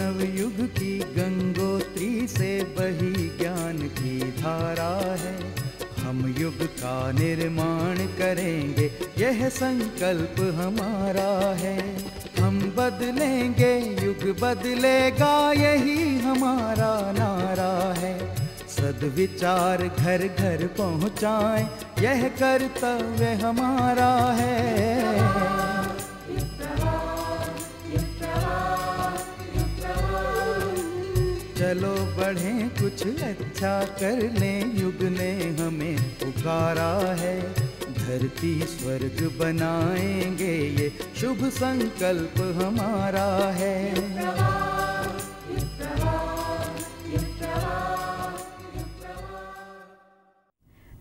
मानव युग की गंगोत्री से बही ज्ञान की धारा है। हम युग का निर्माण करेंगे, यह संकल्प हमारा है। हम बदलेंगे, युग बदलेगा, यही हमारा नारा है। सद्विचार घर घर पहुँचाएं, यह कर्तव्य हमारा है। चलो बढ़ें, कुछ अच्छा कर लें, युग ने हमें पुकारा है। धरती स्वर्ग बनाएंगे, ये शुभ संकल्प हमारा है।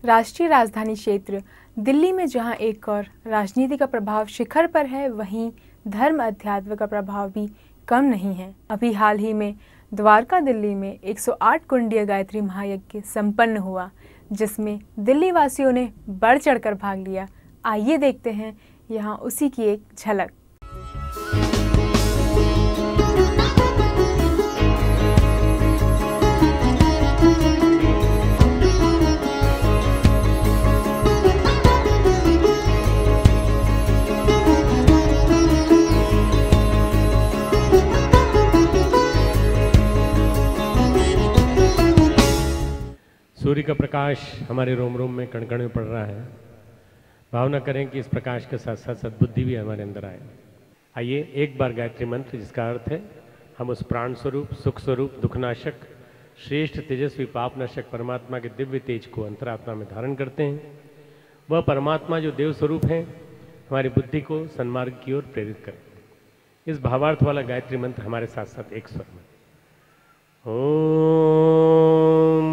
राष्ट्रीय राजधानी क्षेत्र दिल्ली में जहां एक और राजनीति का प्रभाव शिखर पर है, वहीं धर्म अध्यात्म का प्रभाव भी कम नहीं है। अभी हाल ही में द्वारका दिल्ली में 108 कुंडीय गायत्री महायज्ञ संपन्न हुआ, जिसमें दिल्ली वासियों ने बढ़ चढ़कर भाग लिया। आइए देखते हैं यहाँ उसी की एक झलक। सूर्य का प्रकाश हमारे रोम रोम में कण कण में पड़ रहा है। भावना करें कि इस प्रकाश के साथ साथ सद्बुद्धि भी हमारे अंदर आए। आइए एक बार गायत्री मंत्र, जिसका अर्थ है हम उस प्राण स्वरूप, सुख स्वरूप, दुखनाशक, श्रेष्ठ तेजस्वी पापनाशक परमात्मा के दिव्य तेज को अंतरात्मा में धारण करते हैं। वह परमात्मा जो देव स्वरूप है, हमारी बुद्धि को सन्मार्ग की ओर प्रेरित करें। इस भावार्थ वाला गायत्री मंत्र हमारे साथ साथ एक स्वर में। ओम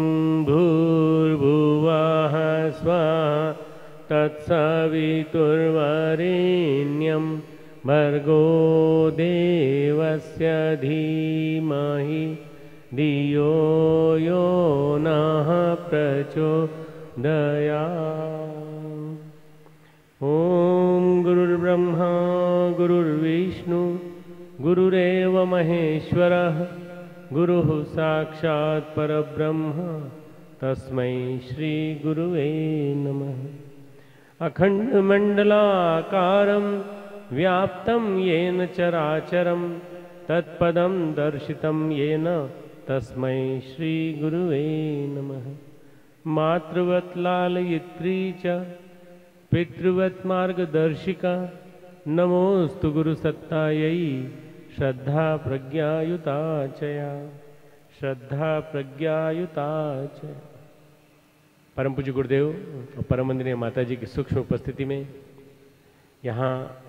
भूर्भुवः स्वः तत्सवितुर्वरेण्यं भर्गो देवस्य धीमहि धियो यो नः प्रचोदयात्। ओम गुरुर्ब्रह्मा गुरुर्विष्णु गुरुरेव महेश्वरः गुरुः साक्षात् परब्रह्म तस्मै श्री गुरुवे नमः। अखण्डमण्डलाकारं व्याप्तं येन चराचरं तत्पदं दर्शितं येन तस्मै श्री गुरुवे नमः। मातृवत् लालयित्री च पितृवत् मार्गदर्शिका नमोस्तु गुरुसत्तायै श्रद्धा प्रज्ञायुता चया श्रद्धा प्रज्ञायुता च। परम पूज्य गुरुदेव और परम वंदनीय माता जी की सूक्ष्म उपस्थिति में यहाँ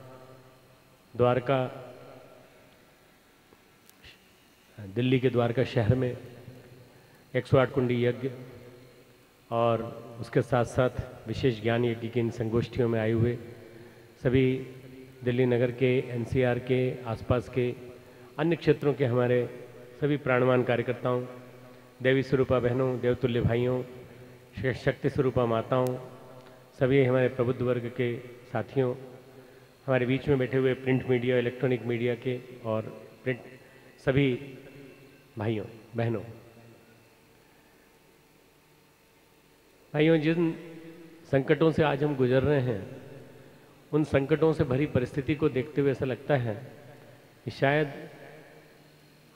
द्वारका, दिल्ली के द्वारका शहर में 108 कुंडी यज्ञ और उसके साथ साथ विशेष ज्ञान यज्ञ की इन संगोष्ठियों में आए हुए सभी दिल्ली नगर के, एनसीआर के, आसपास के अन्य क्षेत्रों के हमारे सभी प्राणवान कार्यकर्ताओं, देवी स्वरूपा बहनों, देवतुल्य भाइयों, शक्ति स्वरूपा माताओं, सभी हमारे प्रबुद्ध वर्ग के साथियों, हमारे बीच में बैठे हुए प्रिंट मीडिया, इलेक्ट्रॉनिक मीडिया के और प्रिंट सभी भाइयों बहनों। जिन संकटों से आज हम गुजर रहे हैं, उन संकटों से भरी परिस्थिति को देखते हुए ऐसा लगता है कि शायद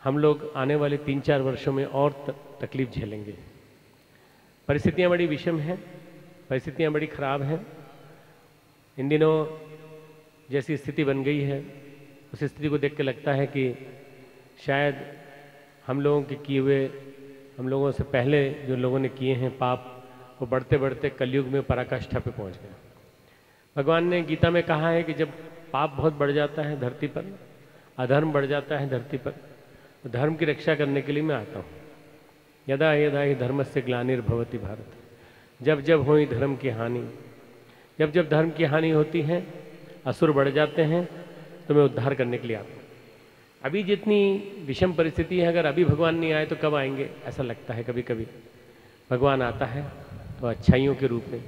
हम लोग आने वाले 3-4 वर्षों में और तकलीफ झेलेंगे। परिस्थितियां बड़ी विषम हैं, परिस्थितियां बड़ी खराब हैं। इन दिनों जैसी स्थिति बन गई है, उस स्थिति को देख के लगता है कि शायद हम लोगों के किए हुए, हम लोगों से पहले जो लोगों ने किए हैं पाप, वो बढ़ते बढ़ते कलयुग में पराकाष्ठा पे पहुंच गए। भगवान ने गीता में कहा है कि जब पाप बहुत बढ़ जाता है धरती पर, अधर्म बढ़ जाता है धरती पर, तो धर्म की रक्षा करने के लिए मैं आता हूँ। यदा यदा ही धर्मस्य ग्लानिर्भवति भारत, जब जब हुई धर्म की हानि, जब जब धर्म की हानि होती है, असुर बढ़ जाते हैं, तो मैं उद्धार करने के लिए आता हूँ। अभी जितनी विषम परिस्थिति है, अगर अभी भगवान नहीं आए तो कब आएंगे, ऐसा लगता है कभी कभी। भगवान आता है तो अच्छाइयों के रूप में,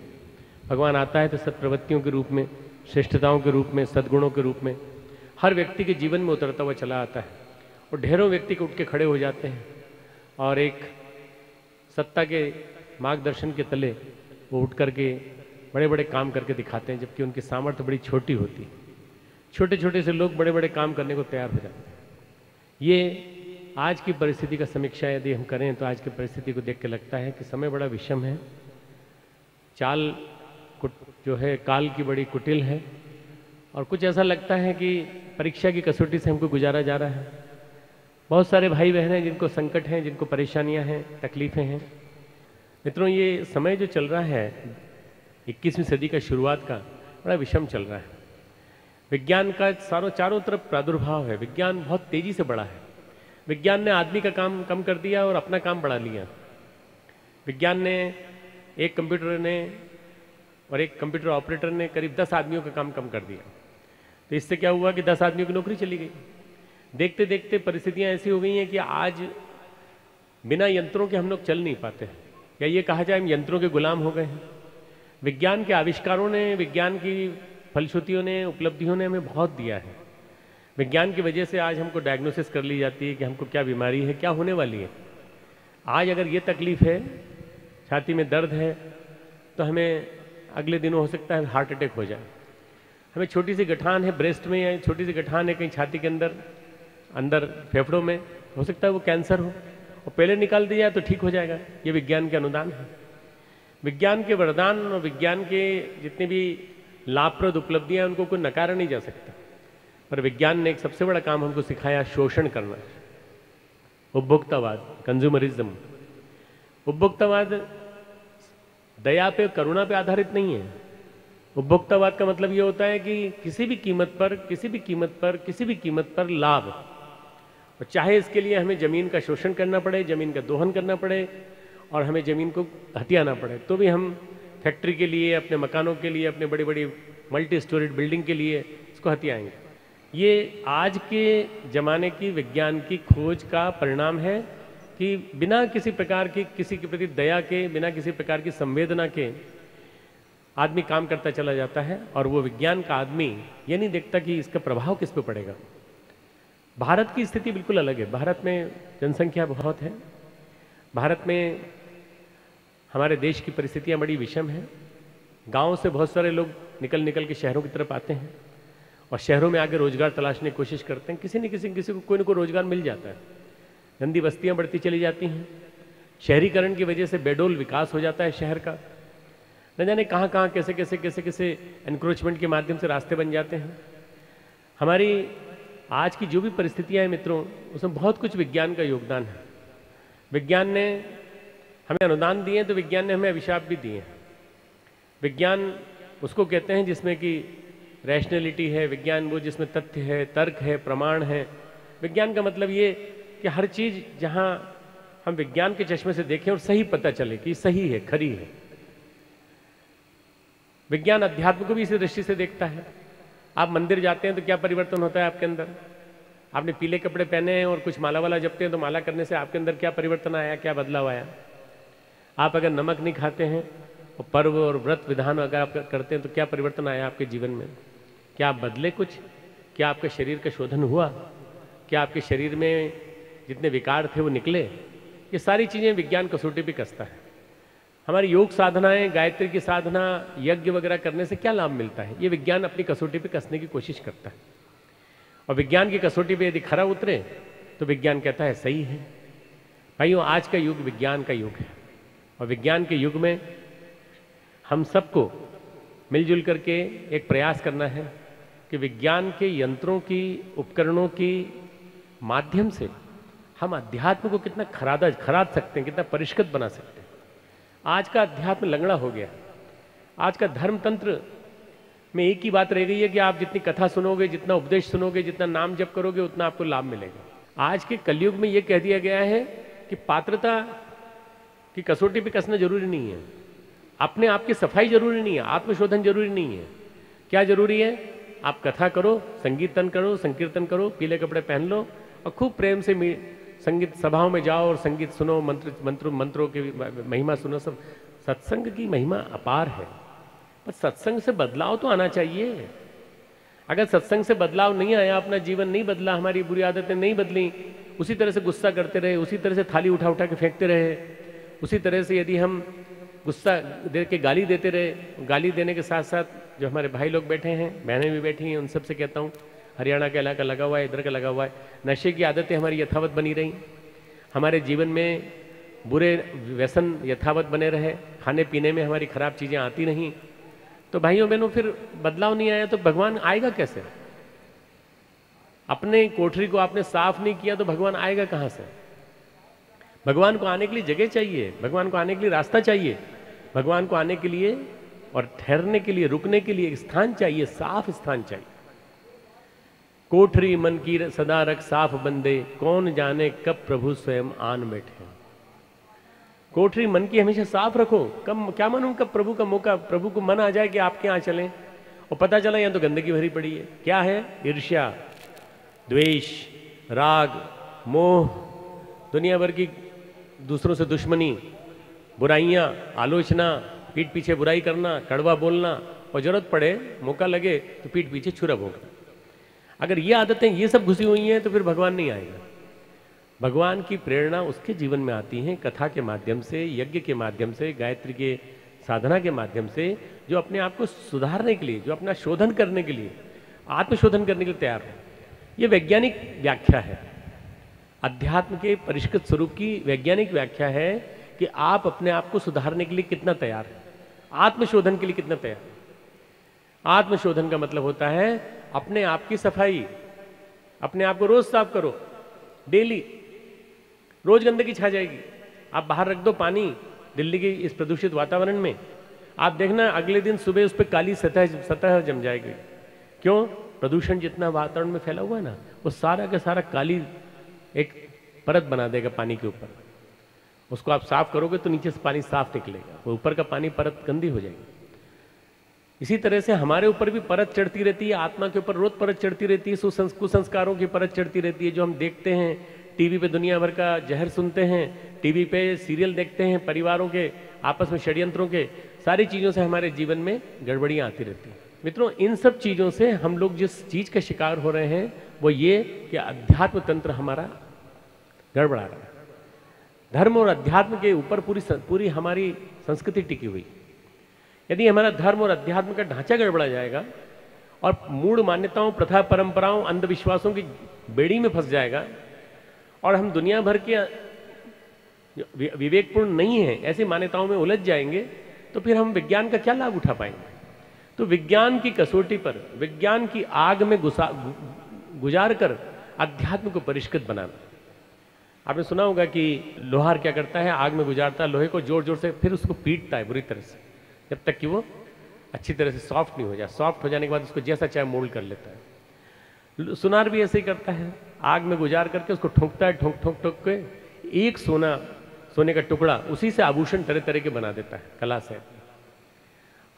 भगवान आता है तो सत्प्रवृत्तियों के रूप में, श्रेष्ठताओं के रूप में, सद्गुणों के रूप में हर व्यक्ति के जीवन में उतरता हुआ चला आता है। और ढेरों व्यक्ति को उठ के खड़े हो जाते हैं और एक सत्ता के मार्गदर्शन के तले वो उठ करके बड़े बड़े काम करके दिखाते हैं, जबकि उनकी सामर्थ्य बड़ी छोटी होती है। छोटे छोटे से लोग बड़े बड़े काम करने को तैयार हो जाते हैं। ये आज की परिस्थिति का समीक्षा यदि हम करें तो आज की परिस्थिति को देख के लगता है कि समय बड़ा विषम है, चाल जो है काल की बड़ी कुटिल है, और कुछ ऐसा लगता है कि परीक्षा की कसौटी से हमको गुजारा जा रहा है। बहुत सारे भाई बहन हैं जिनको संकट हैं, जिनको परेशानियां हैं, तकलीफें हैं। मित्रों, ये समय जो चल रहा है 21वीं सदी का शुरुआत का, बड़ा विषम चल रहा है। विज्ञान का चारों तरफ प्रादुर्भाव है। विज्ञान बहुत तेजी से बढ़ा है। विज्ञान ने आदमी का काम कम कर दिया और अपना काम बढ़ा लिया। विज्ञान ने एक कंप्यूटर ने और एक कंप्यूटर ऑपरेटर ने करीब 10 आदमियों का काम कम कर दिया। तो इससे क्या हुआ कि 10 आदमियों की नौकरी चली गई। देखते देखते परिस्थितियां ऐसी हो गई हैं कि आज बिना यंत्रों के हम लोग चल नहीं पाते हैं, या ये कहा जाए हम यंत्रों के गुलाम हो गए हैं। विज्ञान के आविष्कारों ने, विज्ञान की फलश्रुतियों ने, उपलब्धियों ने हमें बहुत दिया है। विज्ञान की वजह से आज हमको डायग्नोसिस कर ली जाती है कि हमको क्या बीमारी है, क्या होने वाली है। आज अगर ये तकलीफ है, छाती में दर्द है, तो हमें अगले दिनों हो सकता है हार्ट अटैक हो जाए। हमें छोटी सी गठान है ब्रेस्ट में, या छोटी सी गठान है कहीं छाती के अंदर फेफड़ों में, हो सकता है वो कैंसर हो, और पहले निकाल दिया तो ठीक हो जाएगा। ये विज्ञान के अनुदान है। विज्ञान के वरदान और विज्ञान के जितनी भी लाभप्रद उपलब्धियां हैं उनको कोई नकारा नहीं जा सकता। पर विज्ञान ने एक सबसे बड़ा काम हमको सिखाया, शोषण करना, उपभोक्तावाद, कंज्यूमरिज्म। उपभोक्तावाद दया पे, करुणा पे आधारित नहीं है। उपभोक्तावाद का मतलब ये होता है कि किसी भी कीमत पर लाभ, और चाहे इसके लिए हमें जमीन का शोषण करना पड़े, जमीन का दोहन करना पड़े, और हमें जमीन को हथियाना पड़े, तो भी हम फैक्ट्री के लिए, अपने मकानों के लिए, अपने बड़ी बड़ी मल्टी स्टोरेड बिल्डिंग के लिए इसको हथियाएंगे। ये आज के ज़माने की विज्ञान की खोज का परिणाम है कि बिना किसी प्रकार की, किसी के प्रति दया के, बिना किसी प्रकार की संवेदना के आदमी काम करता चला जाता है, और वो विज्ञान का आदमी ये नहीं देखता कि इसका प्रभाव किस पे पड़ेगा। भारत की स्थिति बिल्कुल अलग है। भारत में जनसंख्या बहुत है। भारत में हमारे देश की परिस्थितियां बड़ी विषम हैं। गांव से बहुत सारे लोग निकल के शहरों की तरफ आते हैं, और शहरों में आके रोजगार तलाशने की कोशिश करते हैं। किसी को कोई ना कोई रोजगार मिल जाता है। गंदी बस्तियां बढ़ती चली जाती हैं। शहरीकरण की वजह से बेडोल विकास हो जाता है शहर का। न जाने कहाँ कहाँ कैसे एनक्रोचमेंट के माध्यम से रास्ते बन जाते हैं। हमारी आज की जो भी परिस्थितियां हैं मित्रों, उसमें बहुत कुछ विज्ञान का योगदान है। विज्ञान ने हमें अनुदान दिए तो विज्ञान ने हमें अभिशाप भी दिए। विज्ञान उसको कहते हैं जिसमें कि रैशनैलिटी है, विज्ञान वो जिसमें तथ्य है, तर्क है, प्रमाण है। विज्ञान का मतलब ये कि हर चीज जहां हम विज्ञान के चश्मे से देखें और सही पता चले कि सही है, खरी है। विज्ञान अध्यात्म को भी इसी दृष्टि से देखता है। आप मंदिर जाते हैं तो क्या परिवर्तन होता है आपके अंदर? आपने पीले कपड़े पहने हैं और कुछ माला वाला जपते हैं तो माला करने से आपके अंदर क्या परिवर्तन आया, क्या बदलाव आया? आप अगर नमक नहीं खाते हैं और पर्व और व्रत विधान अगर आप करते हैं तो क्या परिवर्तन आया आपके जीवन में? क्या आप बदले कुछ? क्या आपके शरीर का शोधन हुआ? क्या आपके शरीर में जितने विकार थे वो निकले? ये सारी चीज़ें विज्ञान कसौटी पे कसता है। हमारी योग साधनाएं, गायत्री की साधना, यज्ञ वगैरह करने से क्या लाभ मिलता है? ये विज्ञान अपनी कसौटी पे कसने की कोशिश करता है। और विज्ञान की कसौटी पे यदि खरा उतरे तो विज्ञान कहता है सही है। भाइयों, आज का युग विज्ञान का युग है, और विज्ञान के युग में हम सबको मिलजुल करके एक प्रयास करना है कि विज्ञान के यंत्रों की, उपकरणों की माध्यम से हम अध्यात्म को कितना खराद सकते हैं, कितना परिष्कृत बना सकते हैं। आज का अध्यात्म लंगड़ा हो गया। आज का धर्म तंत्र में एक ही बात रह गई है कि आप जितनी कथा सुनोगे, जितना उपदेश सुनोगे, जितना नाम जप करोगे, उतना आपको लाभ मिलेगा। आज के कलयुग में यह कह दिया गया है कि पात्रता की कसौटी पे कसना जरूरी नहीं है, अपने आप की सफाई जरूरी नहीं है, आत्मशोधन जरूरी नहीं है। क्या जरूरी है? आप कथा करो, संगीतन करो, संकीर्तन करो, पीले कपड़े पहन लो और खूब प्रेम से संगीत सभाओं में जाओ और संगीत सुनो, मंत्रों की महिमा सुनो। सब सत्संग की महिमा अपार है, पर सत्संग से बदलाव तो आना चाहिए। अगर सत्संग से बदलाव नहीं आया, अपना जीवन नहीं बदला, हमारी बुरी आदतें नहीं बदली, उसी तरह से गुस्सा करते रहे, उसी तरह से थाली उठा उठा के फेंकते रहे, उसी तरह से यदि हम गुस्सा दे के गाली देते रहे, गाली देने के साथ साथ जो हमारे भाई लोग बैठे हैं, बहनें भी बैठी हैं, उन सबसे कहता हूँ, हरियाणा का इलाका लगा हुआ है, इधर का लगा हुआ है, नशे की आदतें हमारी यथावत बनी रही, हमारे जीवन में बुरे व्यसन यथावत बने रहे, खाने पीने में हमारी खराब चीज़ें आती नहीं, तो भाइयों बहनों फिर बदलाव नहीं आया तो भगवान आएगा कैसे? अपने कोठरी को आपने साफ नहीं किया तो भगवान आएगा कहाँ से? भगवान को आने के लिए जगह चाहिए, भगवान को आने के लिए रास्ता चाहिए, भगवान को आने के लिए और ठहरने के लिए, रुकने के लिए एक स्थान चाहिए, साफ स्थान चाहिए। कोठरी मन की सदा रख साफ बंदे, कौन जाने कब प्रभु स्वयं आन बैठे। कोठरी मन की हमेशा साफ रखो, कब क्या मालूम कब प्रभु का मौका, प्रभु को मन आ जाए कि आपके यहाँ चलें और पता चला यहाँ तो गंदगी भरी पड़ी है। क्या है? ईर्ष्या, द्वेष, राग, मोह, दुनिया भर की दूसरों से दुश्मनी, बुराइयां, आलोचना, पीठ पीछे बुराई करना, कड़वा बोलना और जरूरत पड़े, मौका लगे तो पीठ पीछे छुरा भोंकना। अगर ये आदतें ये सब घुसी हुई हैं तो फिर भगवान नहीं आएगा। भगवान की प्रेरणा उसके जीवन में आती है कथा के माध्यम से, यज्ञ के माध्यम से, गायत्री के साधना के माध्यम से, जो अपने आप को सुधारने के लिए, जो अपना शोधन करने के लिए, आत्मशोधन करने के लिए तैयार हो। ये वैज्ञानिक व्याख्या है, अध्यात्म के परिष्कृत स्वरूप की वैज्ञानिक व्याख्या है कि आप अपने आप को सुधारने के लिए कितना तैयार है, आत्मशोधन के लिए कितना तैयार है। आत्मशोधन का मतलब होता है अपने आप की सफाई, अपने आप को रोज साफ करो, डेली। रोज गंदगी छा जाएगी, आप बाहर रख दो पानी दिल्ली के इस प्रदूषित वातावरण में, आप देखना अगले दिन सुबह उस पर काली सतह जम जाएगी। क्यों? प्रदूषण जितना वातावरण में फैला हुआ है ना, वो सारा का सारा काली एक परत बना देगा पानी के ऊपर। उसको आप साफ करोगे तो नीचे से पानी साफ निकलेगा, वो ऊपर का पानी परत गंदी हो जाएगी। इसी तरह से हमारे ऊपर भी परत चढ़ती रहती है, आत्मा के ऊपर रोज परत चढ़ती रहती है, कुसंस्कारों की परत चढ़ती रहती है, जो हम देखते हैं टीवी पे, दुनिया भर का जहर सुनते हैं, टीवी पे सीरियल देखते हैं, परिवारों के आपस में षड्यंत्रों के, सारी चीज़ों से हमारे जीवन में गड़बड़ियाँ आती रहती हैं। मित्रों, इन सब चीज़ों से हम लोग जिस चीज़ का शिकार हो रहे हैं वो ये कि अध्यात्म तंत्र हमारा गड़बड़ा रहा है। धर्म और अध्यात्म के ऊपर पूरी हमारी संस्कृति टिकी हुई। यदि हमारा धर्म और अध्यात्म का ढांचा गड़बड़ा जाएगा और मूढ़ मान्यताओं, प्रथा, परंपराओं, अंधविश्वासों की बेड़ी में फंस जाएगा और हम दुनिया भर के विवेकपूर्ण नहीं है ऐसी मान्यताओं में उलझ जाएंगे, तो फिर हम विज्ञान का क्या लाभ उठा पाएंगे? तो विज्ञान की कसौटी पर, विज्ञान की आग में गुजार कर अध्यात्म को परिष्कृत बनाना। आपने सुना होगा कि लोहार क्या करता है, आग में गुजारता है लोहे को जोर जोर से, फिर उसको पीटता है बुरी तरह से, जब तक कि वो अच्छी तरह से सॉफ्ट नहीं हो जाए। सॉफ्ट हो जाने के बाद उसको जैसा चाहे मोल्ड कर लेता है। सुनार भी ऐसे ही करता है, आग में गुजार करके उसको ठोंकता है, ठोंक ठोंक ठोक के एक सोने का टुकड़ा, उसी से आभूषण तरह तरह के बना देता है कला से।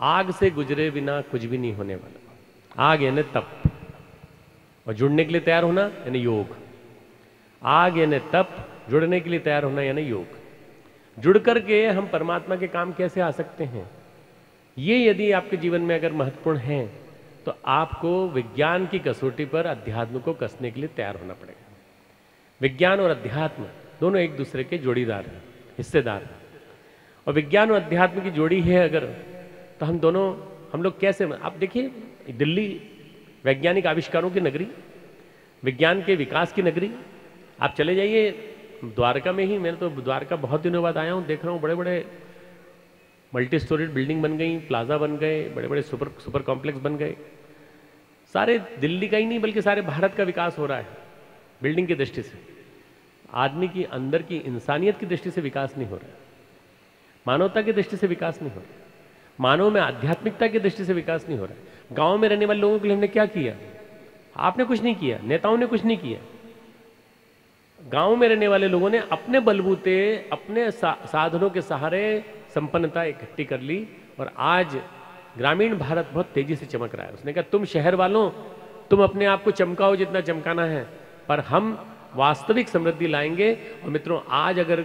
आग से गुजरे बिना कुछ भी नहीं होने वाला। आग यानी तप, और जुड़ने के लिए तैयार होना यानी योग। आग यानी तप, जुड़ने के लिए तैयार होना यानी योग। जुड़ करके हम परमात्मा के काम कैसे आ सकते हैं, ये यदि आपके जीवन में अगर महत्वपूर्ण है तो आपको विज्ञान की कसौटी पर अध्यात्म को कसने के लिए तैयार होना पड़ेगा। विज्ञान और अध्यात्म दोनों एक दूसरे के जोड़ीदार हैं, हिस्सेदार हैं। और विज्ञान और अध्यात्म की जोड़ी है अगर, तो हम लोग कैसे, आप देखिए दिल्ली वैज्ञानिक आविष्कारों की नगरी, विज्ञान के विकास की नगरी। आप चले जाइए द्वारका में ही, मैं तो द्वारका बहुत दिनों बाद आया हूँ, देख रहा हूँ बड़े बड़े मल्टी स्टोरीड बिल्डिंग बन गई, प्लाजा बन गए, बड़े बड़े सुपर कॉम्प्लेक्स बन गए। सारे दिल्ली का ही नहीं बल्कि सारे भारत का विकास हो रहा है बिल्डिंग की दृष्टि से। आदमी की अंदर की इंसानियत की दृष्टि से विकास नहीं हो रहा है, मानवता की दृष्टि से विकास नहीं हो रहा है, मानव में आध्यात्मिकता की दृष्टि से विकास नहीं हो रहा है। गांव में रहने वाले लोगों के लिए हमने क्या किया? आपने कुछ नहीं किया, नेताओं ने कुछ नहीं किया। गांव में रहने वाले लोगों ने अपने बलबूते, अपने साधनों के सहारे संपन्नता इकट्ठी कर ली और आज ग्रामीण भारत बहुत तेजी से चमक रहा है। उसने कहा तुम शहर वालों, तुम अपने आप को चमकाओ जितना चमकाना है, पर हम वास्तविक समृद्धि लाएंगे। और मित्रों, आज अगर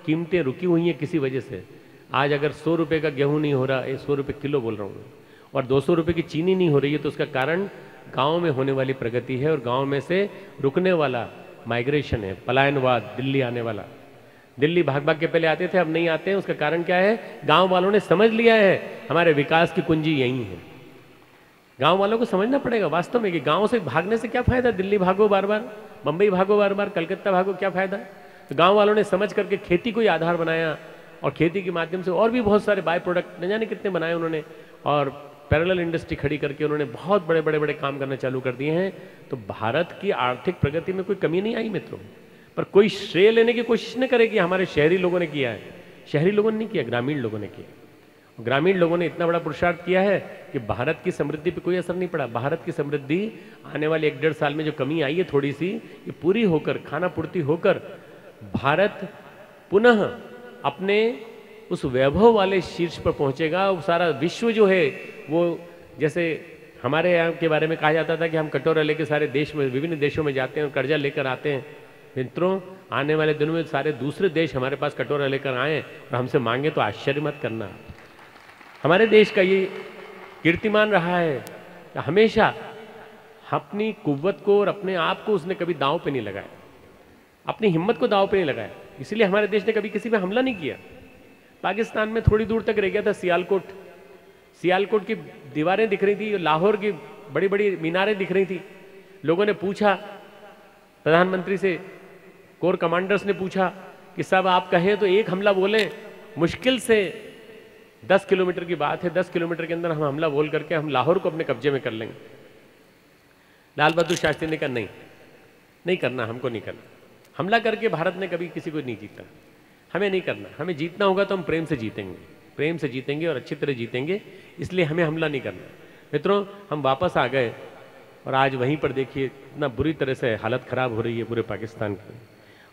कीमतें रुकी हुई हैं किसी वजह से, आज अगर 100 रुपये का गेहूं नहीं हो रहा, 100 रुपये किलो बोल रहा हूँ, और 200 रुपये की चीनी नहीं हो रही है, तो उसका कारण गाँव में होने वाली प्रगति है और गाँव में से रुकने वाला माइग्रेशन है, पलायनवाद, दिल्ली आने वाला। दिल्ली भाग भाग के पहले आते थे, अब नहीं आते हैं। उसका कारण क्या है? गांव वालों ने समझ लिया है हमारे विकास की कुंजी यही है। गांव वालों को समझना पड़ेगा वास्तव में कि गांव से भागने से क्या फायदा, दिल्ली भागो बार बार, बंबई भागो बार बार, कलकत्ता भागो, क्या फायदा। तो गांव वालों ने समझ करके खेती को ही आधार बनाया और खेती के माध्यम से और भी बहुत सारे बाय प्रोडक्ट न जाने कितने बनाए उन्होंने, और पैरेलल इंडस्ट्री खड़ी करके उन्होंने बहुत बड़े बड़े बड़े काम करना चालू कर दिए हैं। तो भारत की आर्थिक प्रगति में कोई कमी नहीं आई मित्रों, पर कोई श्रेय लेने की कोशिश न करे कि हमारे शहरी लोगों ने किया है। शहरी लोगों ने नहीं किया, ग्रामीण लोगों ने किया। ग्रामीण लोगों ने इतना बड़ा पुरुषार्थ किया है कि भारत की समृद्धि पे कोई असर नहीं पड़ा। भारत की समृद्धि आने वाले 1-1.5 साल में जो कमी आई है थोड़ी सी, ये पूरी होकर, खाना पूर्ति होकर भारत पुनः अपने उस वैभव वाले शीर्ष पर पहुंचेगा। वो सारा विश्व जो है वो, जैसे हमारे यहाँ के बारे में कहा जाता था कि हम कटोरा लेकर सारे देश में, विभिन्न देशों में जाते हैं और कर्जा लेकर आते हैं। मित्रों, आने वाले दिनों में सारे दूसरे देश हमारे पास कटोरा लेकर आए और हमसे मांगे तो आश्चर्य मत करना। हमारे देश का ये कीर्तिमान रहा है कि हमेशा अपनी कुव्वत को और अपने आप को उसने कभी दांव पे नहीं लगाया, अपनी हिम्मत को दांव पे नहीं लगाया। इसलिए हमारे देश ने कभी किसी पे हमला नहीं किया। पाकिस्तान में थोड़ी दूर तक रह गया था सियालकोट, सियालकोट की दीवारें दिख रही थी, लाहौर की बड़ी बड़ी मीनारें दिख रही थी। लोगों ने पूछा प्रधानमंत्री से, कोर कमांडर्स ने पूछा कि साहब आप कहें तो एक हमला बोलें। मुश्किल से 10 किलोमीटर की बात है, 10 किलोमीटर के अंदर हम हमला बोल करके हम लाहौर को अपने कब्जे में कर लेंगे। लाल बहादुर शास्त्री ने कहा नहीं, नहीं करना, हमको नहीं करना। हमला करके भारत ने कभी किसी को नहीं जीता, हमें नहीं करना। हमें जीतना होगा तो हम प्रेम से जीतेंगे, प्रेम से जीतेंगे और अच्छी तरह जीतेंगे, इसलिए हमें हमला नहीं करना। मित्रों, हम वापस आ गए और आज वहीं पर देखिए इतना बुरी तरह से हालत खराब हो रही है पूरे पाकिस्तान की।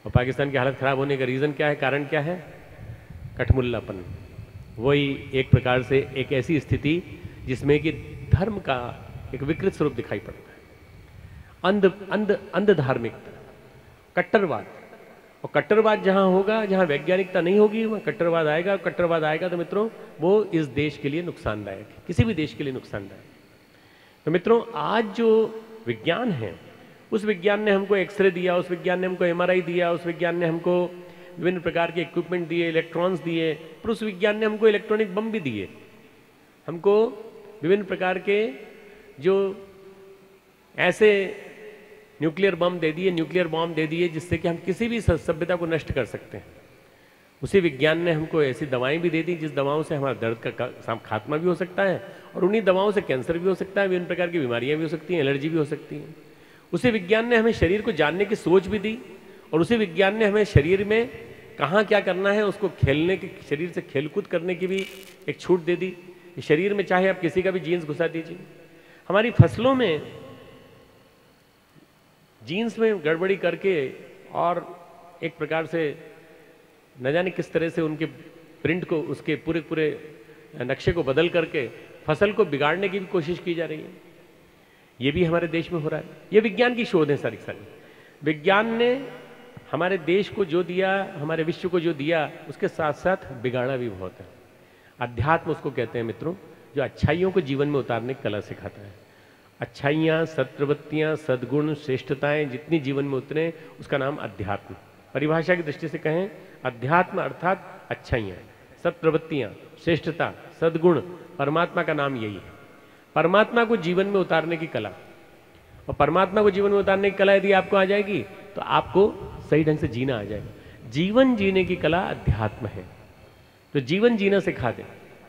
और पाकिस्तान की हालत खराब होने का रीज़न क्या है, कारण क्या है? कठमुल्लापन। वही एक प्रकार से एक ऐसी स्थिति जिसमें कि धर्म का एक विकृत स्वरूप दिखाई पड़ता है। अंध धार्मिकता, कट्टरवाद। और कट्टरवाद जहां होगा, जहां वैज्ञानिकता नहीं होगी, वहां कट्टरवाद आएगा। कट्टरवाद आएगा तो मित्रों वो इस देश के लिए नुकसानदायक है, किसी भी देश के लिए नुकसानदायक। तो मित्रों, आज जो विज्ञान है, उस विज्ञान ने हमको एक्सरे दिया, उस विज्ञान ने हमको MRI दिया, उस विज्ञान ने हमको विभिन्न प्रकार के इक्विपमेंट दिए, इलेक्ट्रॉन्स दिए, पर उस विज्ञान ने हमको इलेक्ट्रॉनिक बम भी दिए। हमको विभिन्न प्रकार के जो ऐसे न्यूक्लियर बम दे दिए, न्यूक्लियर बॉम्ब दे दिए जिससे कि हम किसी भी सभ्यता को नष्ट कर सकते हैं। उसी विज्ञान ने हमको ऐसी दवाएं भी दे दी जिस दवाओं से हमारा दर्द का खात्मा भी हो सकता है, और उन्हीं दवाओं से कैंसर भी हो सकता है, विभिन्न प्रकार की बीमारियां भी हो सकती हैं, एलर्जी भी हो सकती है। उसी विज्ञान ने हमें शरीर को जानने की सोच भी दी, और उसी विज्ञान ने हमें शरीर में कहाँ क्या करना है उसको खेलने की, शरीर से खेलकूद करने की भी एक छूट दे दी। शरीर में चाहे आप किसी का भी जीन्स घुसा दीजिए। हमारी फसलों में जीन्स में गड़बड़ी करके और एक प्रकार से न जाने किस तरह से उनके प्रिंट को, उसके पूरे नक्शे को बदल करके फसल को बिगाड़ने की भी कोशिश की जा रही है। ये भी हमारे देश में हो रहा है। ये विज्ञान की शोध है सारी सारी। विज्ञान ने हमारे देश को जो दिया, हमारे विश्व को जो दिया, उसके साथ साथ बिगाड़ा भी बहुत है। अध्यात्म उसको कहते हैं मित्रों, जो अच्छाइयों को जीवन में उतारने की कला सिखाता है। अच्छाइयाँ, सत्प्रवृत्तियाँ, सद्गुण, श्रेष्ठताएं जितनी जीवन में उतरे, उसका नाम अध्यात्म। परिभाषा की दृष्टि से कहें, अध्यात्म अर्थात अच्छाइयाँ, सत्प्रवृत्तियाँ, श्रेष्ठता, सद्गुण, परमात्मा का नाम यही है। परमात्मा को जीवन में उतारने की कला, और परमात्मा को जीवन में उतारने की कला यदि आपको आ जाएगी तो आपको सही ढंग से जीना आ जाएगा। जीवन जीने की कला अध्यात्म है। तो जीवन जीना सिखा दे।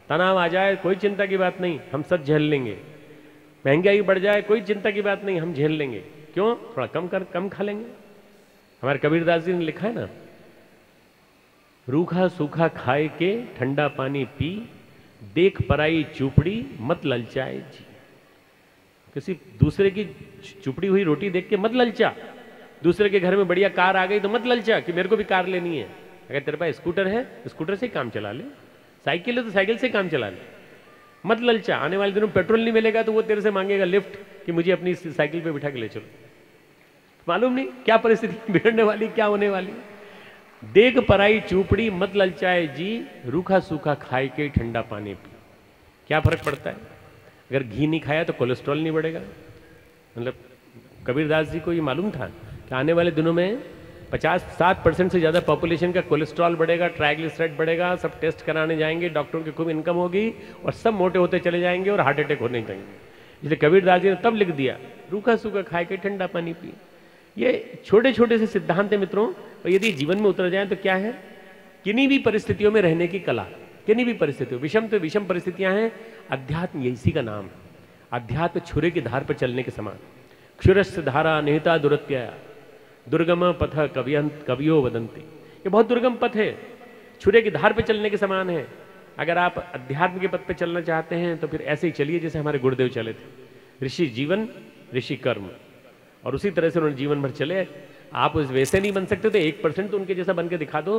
तनाव आ जाए कोई चिंता की बात नहीं, हम सब झेल लेंगे। महंगाई बढ़ जाए कोई चिंता की बात नहीं, हम झेल लेंगे। क्यों? थोड़ा कम खा लेंगे। हमारे कबीरदास जी ने लिखा है ना, रूखा सूखा खाए के ठंडा पानी पी, देख पराई चुपड़ी मत ललचाए जी। किसी दूसरे की चुपड़ी हुई रोटी देख के मत ललचा। दूसरे के घर में बढ़िया कार आ गई तो मत ललचा कि मेरे को भी कार लेनी है। अगर तेरे पास स्कूटर है, स्कूटर से काम चला ले। साइकिल है तो साइकिल से काम चला ले, मत ललचा। आने वाले दिनों पेट्रोल नहीं मिलेगा तो वो तेरे से मांगेगा लिफ्ट कि मुझे अपनी साइकिल पे बिठा के ले चलो। मालूम नहीं क्या परिस्थिति बिगड़ने वाली, क्या होने वाली। देख पराई चूपड़ी मत ललचाए जी, रूखा सूखा खाए के ठंडा पानी पी। क्या फर्क पड़ता है? अगर घी नहीं खाया तो कोलेस्ट्रॉल नहीं बढ़ेगा, मतलब कबीरदास जी को ये मालूम था कि आने वाले दिनों में 50-60% से ज़्यादा पॉपुलेशन का कोलेस्ट्रॉल बढ़ेगा, ट्राइग्लिसराइड बढ़ेगा, सब टेस्ट कराने जाएंगे, डॉक्टरों की खूब इनकम होगी और सब मोटे होते चले जाएंगे और हार्ट अटैक होने जाएंगे। इसलिए कबीरदास जी ने तब लिख दिया, रूखा सूखा खाए के ठंडा पानी पिए। ये छोटे छोटे से सिद्धांत है मित्रों, और यदि जीवन में उतर जाए तो क्या है, किन्हीं भी परिस्थितियों में रहने की कला, किन्हीं भी परिस्थितियों, विषम तो विषम परिस्थितियां हैं, अध्यात्म इसी का नाम है। अध्यात्म छुरे की धार पर चलने के समान, क्षुरस्य धारा निहिता दुरत्यया दुर्गम पथ कवियो वदंती। ये बहुत दुर्गम पथ है, छुरे की धार पर चलने के समान है। अगर आप अध्यात्म के पथ पर चलना चाहते हैं तो फिर ऐसे ही चलिए जैसे हमारे गुरुदेव चले थे, ऋषि जीवन ऋषि कर्म, और उसी तरह से उन्होंने जीवन भर चले। आप उस वैसे नहीं बन सकते तो 1% तो उनके जैसा बन के दिखा दो।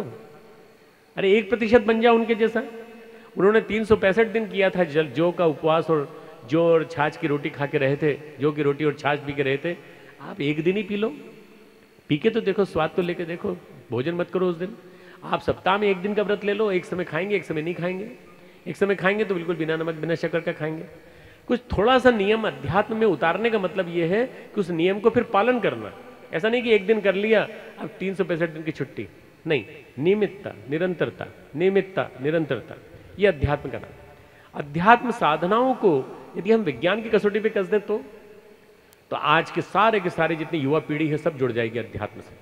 अरे 1% बन जाओ उनके जैसा। उन्होंने 365 दिन किया था जौ का उपवास, और जौ और छाछ की रोटी खा के रहे थे, जौ की रोटी और छाछ पी के रहे थे। आप एक दिन ही पी लो, पी के तो देखो, स्वाद तो लेके देखो, भोजन मत करो उस दिन। आप सप्ताह में एक दिन का व्रत ले लो, एक समय खाएंगे एक समय नहीं खाएंगे, एक समय खाएंगे तो बिल्कुल बिना नमक बिना शक्कर का खाएंगे। कुछ थोड़ा सा नियम अध्यात्म में उतारने का मतलब यह है कि उस नियम को फिर पालन करना। ऐसा नहीं कि एक दिन कर लिया अब 365 दिन की छुट्टी, नहीं, नियमितता निरंतरता, नियमितता निरंतरता, ये अध्यात्म का नाम। अध्यात्म साधनाओं को यदि हम विज्ञान की कसौटी पे कस दें तो आज के सारे जितनी युवा पीढ़ी है सब जुड़ जाएगी अध्यात्म से।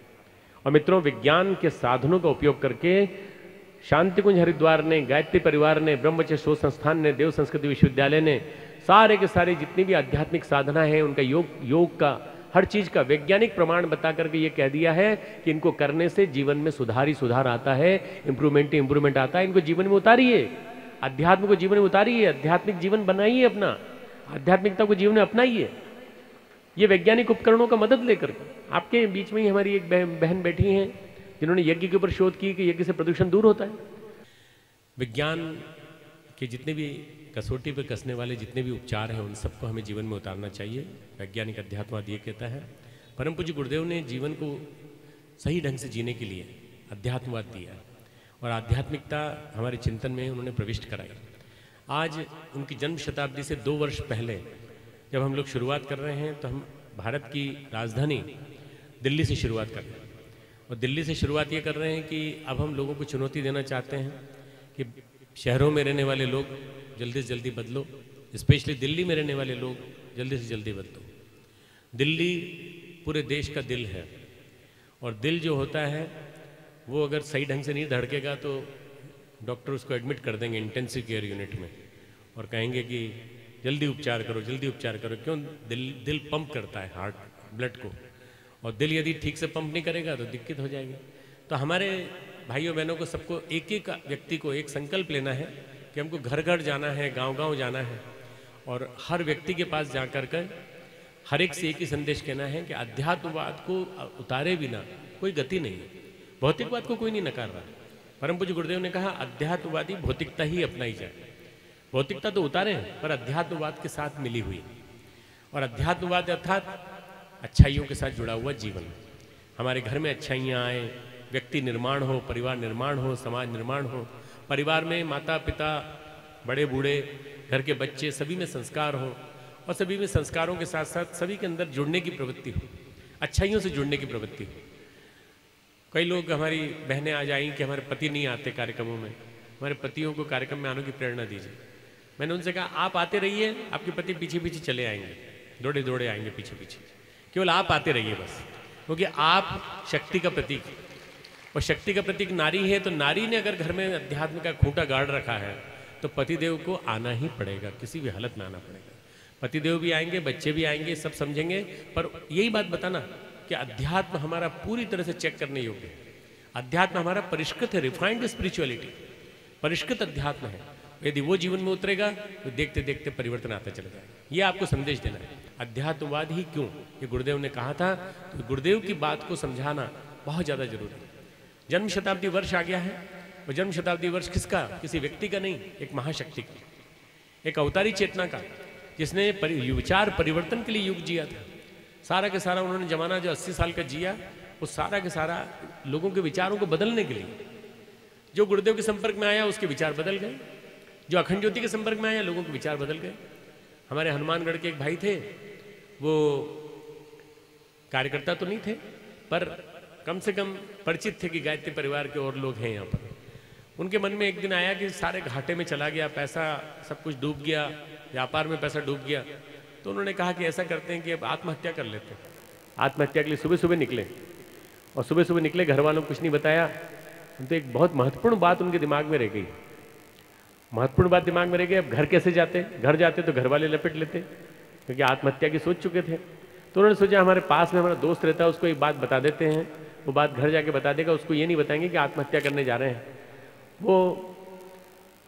और मित्रों, विज्ञान के साधनों का उपयोग करके शांति कुंज हरिद्वार ने, गायत्री परिवार ने, ब्रह्मचर्य शोध संस्थान ने, देव संस्कृति विश्वविद्यालय ने सारे के सारे जितनी भी आध्यात्मिक साधना है उनका योग का, हर चीज का वैज्ञानिक प्रमाण बता करके ये कह दिया है कि इनको करने से जीवन में सुधार ही सुधार आता है, इंप्रूवमेंट आता है। इनको जीवन में उतारिए, अध्यात्म को जीवन में उतारिए, आध्यात्मिक जीवन बनाइए अपना, आध्यात्मिकता को जीवन में अपनाइए। ये वैज्ञानिक उपकरणों का मदद लेकर। आपके बीच में ही हमारी एक बहन बैठी हैं जिन्होंने यज्ञ के ऊपर शोध की कि यज्ञ से प्रदूषण दूर होता है। विज्ञान के जितने भी कसौटी पर कसने वाले जितने भी उपचार हैं उन सबको हमें जीवन में उतारना चाहिए। वैज्ञानिक अध्यात्मवाद ये कहता है। परम पूज्य गुरुदेव ने जीवन को सही ढंग से जीने के लिए अध्यात्मवाद दिया और आध्यात्मिकता हमारे चिंतन में उन्होंने प्रविष्ट कराई। आज उनकी जन्म शताब्दी से 2 वर्ष पहले जब हम लोग शुरुआत कर रहे हैं तो हम भारत की राजधानी दिल्ली से शुरुआत कर रहे हैं। और दिल्ली से शुरुआत ये कर रहे हैं कि अब हम लोगों को चुनौती देना चाहते हैं कि शहरों में रहने वाले लोग जल्दी से जल्दी बदलो, स्पेशली दिल्ली में रहने वाले लोग जल्दी से जल्दी बदलो। दिल्ली पूरे देश का दिल है और दिल जो होता है वो अगर सही ढंग से नहीं धड़केगा तो डॉक्टर उसको एडमिट कर देंगे इंटेंसिव केयर यूनिट में और कहेंगे कि जल्दी उपचार करो, जल्दी उपचार करो। क्यों? दिल पंप करता है हार्ट ब्लड को, और दिल यदि ठीक से पंप नहीं करेगा तो दिक्कत हो जाएगी। तो हमारे भाइयों बहनों को सबको एक एक व्यक्ति को एक संकल्प लेना है कि हमको घर घर जाना है, गांव गांव जाना है और हर व्यक्ति के पास जा कर हर एक से एक ही संदेश कहना है कि अध्यात्मवाद को उतारे बिना कोई गति नहीं है। भौतिकवाद को कोई नहीं नकार रहा। परम पूज्य गुरुदेव ने कहा अध्यात्मवादी भौतिकता ही अपनाई जाए। भौतिकता तो उतारे हैं पर अध्यात्मवाद के साथ मिली हुई, और अध्यात्मवाद अर्थात अच्छाइयों के साथ जुड़ा हुआ जीवन। हमारे घर में अच्छाइयाँ आए, व्यक्ति निर्माण हो, परिवार निर्माण हो, समाज निर्माण हो, परिवार में माता पिता बड़े बूढ़े घर के बच्चे सभी में संस्कार हो और सभी में संस्कारों के साथ साथ सभी के अंदर जुड़ने की प्रवृत्ति हो, अच्छाइयों से जुड़ने की प्रवृत्ति हो। कई लोग हमारी बहनें आ जाएं कि हमारे पति नहीं आते कार्यक्रमों में, हमारे पतियों को कार्यक्रम में आने की प्रेरणा दीजिए। मैंने उनसे कहा आप आते रहिए, आपके पति पीछे पीछे चले आएंगे, दौड़े दौड़े आएंगे पीछे पीछे, केवल आप आते रहिए बस, क्योंकि आप शक्ति का प्रतीक, और शक्ति का प्रतीक नारी है। तो नारी ने अगर घर में अध्यात्म का खूंटा गाड़ रखा है तो पतिदेव को आना ही पड़ेगा, किसी भी हालत में आना पड़ेगा। पतिदेव भी आएंगे, बच्चे भी आएंगे, सब समझेंगे। पर यही बात बताना कि अध्यात्म हमारा पूरी तरह से चेक करने योग्य है। अध्यात्म हमारा परिष्कृत है, रिफाइंड स्पिरिचुअलिटी, परिष्कृत अध्यात्म है। यदि वो जीवन में उतरेगा तो देखते देखते परिवर्तन आता चला जाएगा। ये आपको संदेश देना है। अध्यात्मवाद ही क्यों, ये गुरुदेव ने कहा था, तो गुरुदेव की बात को समझाना बहुत ज़्यादा जरूरी है। जन्म शताब्दी वर्ष आ गया है, और जन्म शताब्दी वर्ष किसका? किसी व्यक्ति का नहीं, एक महाशक्ति का, एक अवतारी चेतना का, जिसने विचार परिवर्तन के लिए युग जिया था। सारा के सारा उन्होंने जमाना जो 80 साल का जिया, वो सारा के सारा लोगों के विचारों को बदलने के लिए। जो गुरुदेव के संपर्क में आया उसके विचार बदल गए, जो अखंड ज्योति के संपर्क में आया लोगों के विचार बदल गए। हमारे हनुमानगढ़ के एक भाई थे, वो कार्यकर्ता तो नहीं थे, पर कम से कम परिचित थे कि गायत्री परिवार के और लोग हैं यहाँ पर। उनके मन में एक दिन आया कि सारे घाटे में चला गया, पैसा सब कुछ डूब गया, व्यापार में पैसा डूब गया। तो उन्होंने कहा कि ऐसा करते हैं कि अब आत्महत्या कर लेते हैं। आत्महत्या के लिए सुबह सुबह निकले, और सुबह सुबह निकले, घर वालों को कुछ नहीं बताया। तो एक बहुत महत्वपूर्ण बात उनके दिमाग में रह गई, महत्वपूर्ण बात दिमाग में रह गई। अब घर कैसे जाते? घर जाते तो घर वाले लपेट लेते, क्योंकि आत्महत्या की सोच चुके थे। तो उन्होंने सोचा हमारे पास में हमारा दोस्त रहता है, उसको एक बात बता देते हैं, वो बात घर जाके बता देगा, उसको ये नहीं बताएंगे कि आत्महत्या करने जा रहे हैं। वो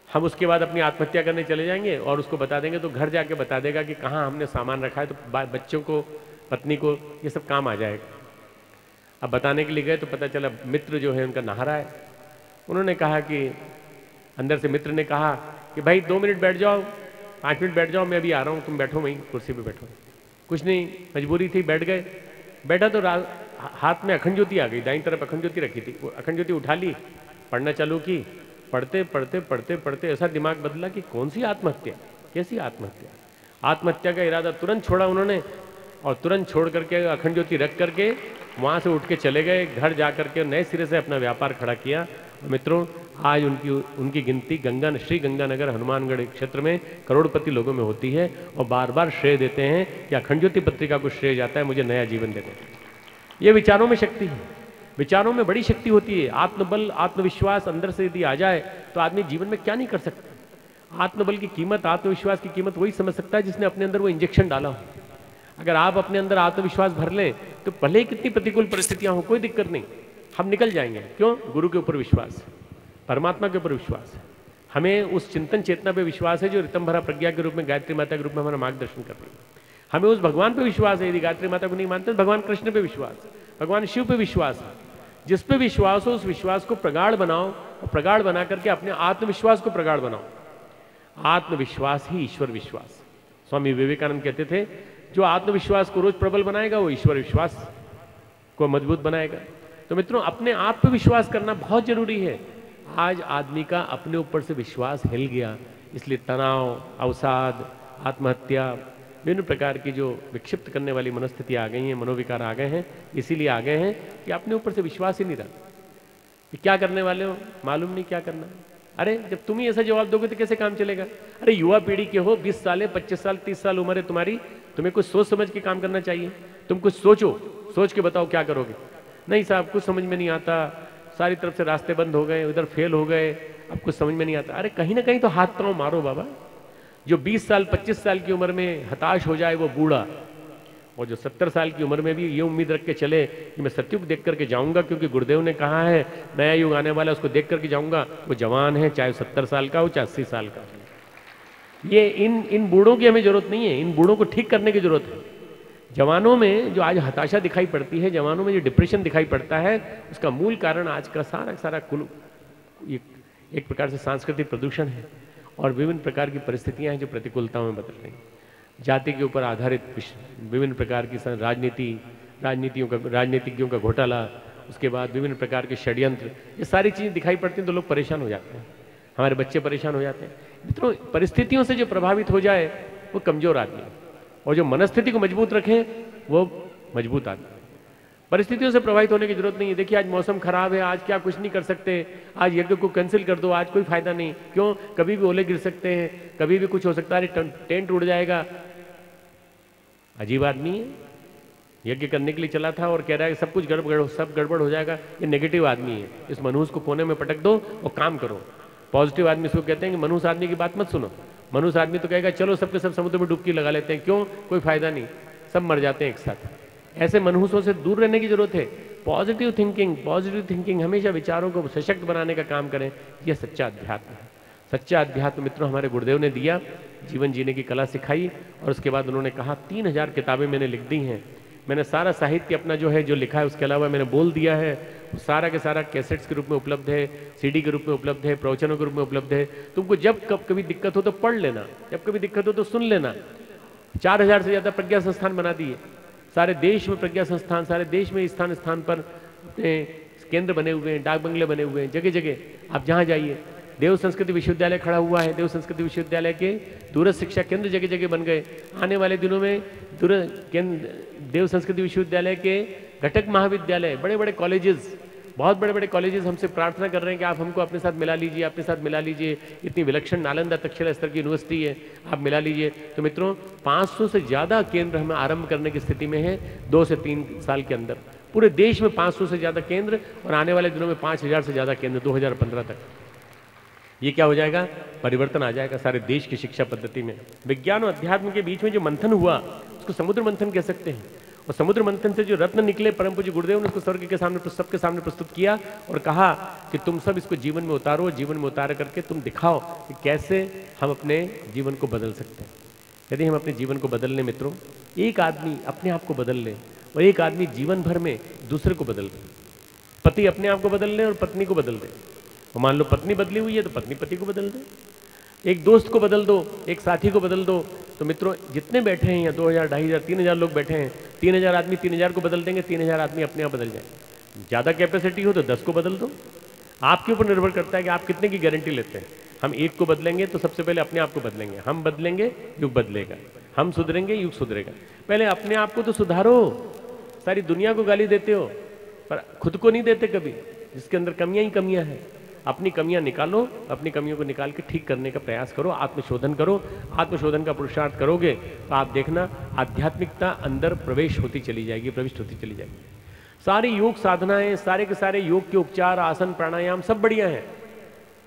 हम उसके बाद अपनी आत्महत्या करने चले जाएंगे और उसको बता देंगे, तो घर जाके बता देगा कि कहाँ हमने सामान रखा है, तो बच्चों को, पत्नी को ये सब काम आ जाएगा। अब बताने के लिए गए तो पता चला मित्र जो है उनका नहा रहा है। उन्होंने कहा कि अंदर से मित्र ने कहा कि भाई 2 मिनट बैठ जाओ, 5 मिनट बैठ जाओ, मैं अभी आ रहा हूँ, तुम बैठो वहीं कुर्सी पे बैठो। कुछ नहीं, मजबूरी थी, बैठ गए। बैठा तो हाथ में अखंड ज्योति आ गई, दाईं तरफ अखंड ज्योति रखी थी। वो अखंड ज्योति उठा ली, पढ़ना चालू की। पढ़ते पढ़ते पढ़ते पढ़ते ऐसा दिमाग बदला कि कौन सी आत्महत्या, कैसी आत्महत्या। आत्महत्या का इरादा तुरंत छोड़ा उन्होंने, और तुरंत छोड़ करके अखंड ज्योति रख करके वहाँ से उठ के चले गए। घर जा करके नए सिरे से अपना व्यापार खड़ा किया। मित्रों, आज उनकी गिनती श्री गंगानगर हनुमानगढ़ क्षेत्र में करोड़पति लोगों में होती है, और बार बार श्रेय देते हैं कि अखंड ज्योति पत्रिका को श्रेय जाता है, मुझे नया जीवन देने। ये विचारों में शक्ति है, विचारों में बड़ी शक्ति होती है। आत्मबल, आत्मविश्वास अंदर से यदि आ जाए तो आदमी जीवन में क्या नहीं कर सकता। आत्मबल की कीमत, आत्मविश्वास की कीमत वही समझ सकता है जिसने अपने अंदर वो इंजेक्शन डाला हो। अगर आप अपने अंदर आत्मविश्वास भर लें तो भले ही कितनी प्रतिकूल परिस्थितियां हो, कोई दिक्कत नहीं, हम निकल जाएंगे। क्यों? गुरु के ऊपर विश्वास है, परमात्मा के ऊपर विश्वास है, हमें उस चिंतन चेतना पे विश्वास है जो ऋतंभरा प्रज्ञा के रूप में, गायत्री माता के रूप में हमारा मार्गदर्शन कर रही है। हमें उस भगवान पे विश्वास है। यदि गायत्री माता को नहीं मानते तो भगवान कृष्ण पे विश्वास है, भगवान शिव पे विश्वास है। जिस पे विश्वास हो उस विश्वास को प्रगाढ़ बनाओ, और प्रगाढ़ बना करके अपने आत्मविश्वास को प्रगाढ़ बनाओ। आत्मविश्वास ही ईश्वर विश्वास। स्वामी विवेकानंद कहते थे, जो आत्मविश्वास को रोज प्रबल बनाएगा वो ईश्वर विश्वास को मजबूत बनाएगा। तो मित्रों, अपने आप पे विश्वास करना बहुत जरूरी है। आज आदमी का अपने ऊपर से विश्वास हिल गया, इसलिए तनाव, अवसाद, आत्महत्या, विभिन्न प्रकार की जो विक्षिप्त करने वाली मनस्थिति आ गई हैं, मनोविकार आ गए हैं। इसीलिए आ गए हैं कि अपने ऊपर से विश्वास ही नहीं रहा कि क्या करने वाले हो, मालूम नहीं क्या करना है। अरे जब तुम ही ऐसा जवाब दोगे तो कैसे काम चलेगा। अरे युवा पीढ़ी के हो, 20 साल है, 25 साल, 30 साल उम्र है तुम्हारी, तुम्हें कुछ सोच समझ के काम करना चाहिए। तुम कुछ सोचो, सोच के बताओ क्या करोगे। नहीं साहब, कुछ समझ में नहीं आता, सारी तरफ से रास्ते बंद हो गए, उधर फेल हो गए, अब कुछ समझ में नहीं आता। अरे कहीं ना कहीं तो हाथ पांव मारो बाबा। जो 20 साल 25 साल की उम्र में हताश हो जाए वो बूढ़ा, और जो 70 साल की उम्र में भी ये उम्मीद रख के चले कि मैं सत्युग देख करके जाऊंगा, क्योंकि गुरुदेव ने कहा है नया युग आने वाला, उसको देख करके जाऊंगा, वो जवान है, चाहे 70 साल का हो, चाहे 80 साल का हो। ये इन बूढ़ों की हमें जरूरत नहीं है, इन बूढ़ों को ठीक करने की जरूरत है। जवानों में जो आज हताशा दिखाई पड़ती है, जवानों में जो डिप्रेशन दिखाई पड़ता है, उसका मूल कारण आज का सारा एक प्रकार से सांस्कृतिक प्रदूषण है, और विभिन्न प्रकार की परिस्थितियां हैं जो प्रतिकूलताओं में बदल रही हैं। जाति के ऊपर आधारित विभिन्न प्रकार की राजनीतिज्ञों का घोटाला, उसके बाद विभिन्न प्रकार के षड्यंत्र, ये सारी चीज़ें दिखाई पड़ती हैं तो लोग परेशान हो जाते हैं, हमारे बच्चे परेशान हो जाते हैं। मित्रों, परिस्थितियों से जो प्रभावित हो जाए वो कमजोर आदमी है, और जो मनस्थिति को मजबूत रखे वो मजबूत आदमी है। परिस्थितियों से प्रभावित होने की जरूरत नहीं है। देखिए आज मौसम खराब है, आज क्या कुछ नहीं कर सकते, आज यज्ञ को कैंसिल कर दो, आज कोई फायदा नहीं। क्यों? कभी भी ओले गिर सकते हैं, कभी भी कुछ हो सकता है, टेंट उड़ जाएगा। अजीब आदमी है, यज्ञ करने के लिए चला था और कह रहा है सब कुछ सब गड़बड़ हो जाएगा। ये नेगेटिव आदमी है, इस मनहूस को कोने में पटक दो और काम करो। पॉजिटिव आदमी इसको कहते हैं कि मनहूस आदमी की बात मत सुनो। मनहूस आदमी तो कहेगा चलो सबके सब समुद्र में डुबकी लगा लेते हैं, क्यों? कोई फायदा नहीं, सब मर जाते हैं एक साथ। ऐसे मनहूसों से दूर रहने की जरूरत है। पॉजिटिव थिंकिंग हमेशा विचारों को सशक्त बनाने का काम करें। यह सच्चा अध्यात्म है। सच्चा अध्यात्म मित्रों हमारे गुरुदेव ने दिया, जीवन जीने की कला सिखाई, और उसके बाद उन्होंने कहा 3000 किताबें मैंने लिख दी हैं। मैंने सारा साहित्य अपना जो है, जो लिखा है, उसके अलावा मैंने बोल दिया है, सारा के सारा कैसेट्स के रूप में उपलब्ध है, सीडी के रूप में उपलब्ध है, प्रवचनों के रूप में उपलब्ध है। तुमको जब कभी दिक्कत हो तो पढ़ लेना, जब कभी दिक्कत हो तो सुन लेना। 4000 से ज़्यादा प्रज्ञा संस्थान बना दिए सारे देश में। प्रज्ञा संस्थान सारे देश में स्थान पर अपने केंद्र बने हुए हैं, डाक बंगले बने हुए हैं, जगह जगह आप जहाँ जाइए। देव संस्कृति विश्वविद्यालय खड़ा हुआ है, देव संस्कृति विश्वविद्यालय के दूरस्थ शिक्षा केंद्र जगह जगह बन गए। आने वाले दिनों में देव संस्कृति विश्वविद्यालय के घटक महाविद्यालय, बड़े बड़े कॉलेजेस, बहुत बड़े बड़े कॉलेजेस हमसे प्रार्थना कर रहे हैं कि आप हमको अपने साथ मिला लीजिए, अपने साथ मिला लीजिए। इतनी विलक्षण नालंदा तक्षशिला स्तर की यूनिवर्सिटी है, आप मिला लीजिए। तो मित्रों 500 से ज़्यादा केंद्र हमें आरंभ करने की स्थिति में है 2 से 3 साल के अंदर। पूरे देश में 500 से ज़्यादा केंद्र और आने वाले दिनों में 5000 से ज़्यादा केंद्र 2015 तक। ये क्या हो जाएगा? परिवर्तन आ जाएगा सारे देश की शिक्षा पद्धति में। विज्ञान और अध्यात्म के बीच में जो मंथन हुआ उसको समुद्र मंथन कह सकते हैं। और समुद्र मंथन से जो रत्न निकले, परम पूज्य गुरुदेव ने उसको स्वर्ग के सामने, सबके सामने प्रस्तुत किया और कहा कि तुम सब इसको जीवन में उतारो, जीवन में उतार करके तुम दिखाओ कि कैसे हम अपने जीवन को बदल सकते हैं। यदि हम अपने जीवन को बदल लें मित्रों, एक आदमी अपने आप को बदल ले और एक आदमी जीवन भर में दूसरे को बदल दे। पति अपने आप को बदल ले और पत्नी को बदल दे। और मान लो पत्नी बदली हुई है तो पत्नी पति को बदल दे। एक दोस्त को बदल दो, एक साथी को बदल दो। तो मित्रों जितने बैठे हैं यहाँ 2000, 2500, 3000 लोग बैठे हैं, 3000 आदमी 3000 को बदल देंगे, 3000 आदमी अपने आप बदल जाएंगे। ज़्यादा कैपेसिटी हो तो 10 को बदल दो। आपके ऊपर निर्भर करता है कि आप कितने की गारंटी लेते हैं। हम एक को बदलेंगे तो सबसे पहले अपने आप को बदलेंगे। हम बदलेंगे युग बदलेगा, हम सुधरेंगे युग सुधरेगा। पहले अपने आप को तो सुधारो। सारी दुनिया को गाली देते हो पर खुद को नहीं देते कभी, जिसके अंदर कमियां ही कमियां हैं। अपनी कमियां निकालो, अपनी कमियों को निकाल के ठीक करने का प्रयास करो, आत्मशोधन करो। आत्मशोधन का पुरुषार्थ करोगे तो आप देखना आध्यात्मिकता अंदर प्रवेश होती चली जाएगी, प्रविष्ट होती चली जाएगी। सारी योग साधनाएं, सारे के सारे योग के उपचार, आसन, प्राणायाम सब बढ़िया है,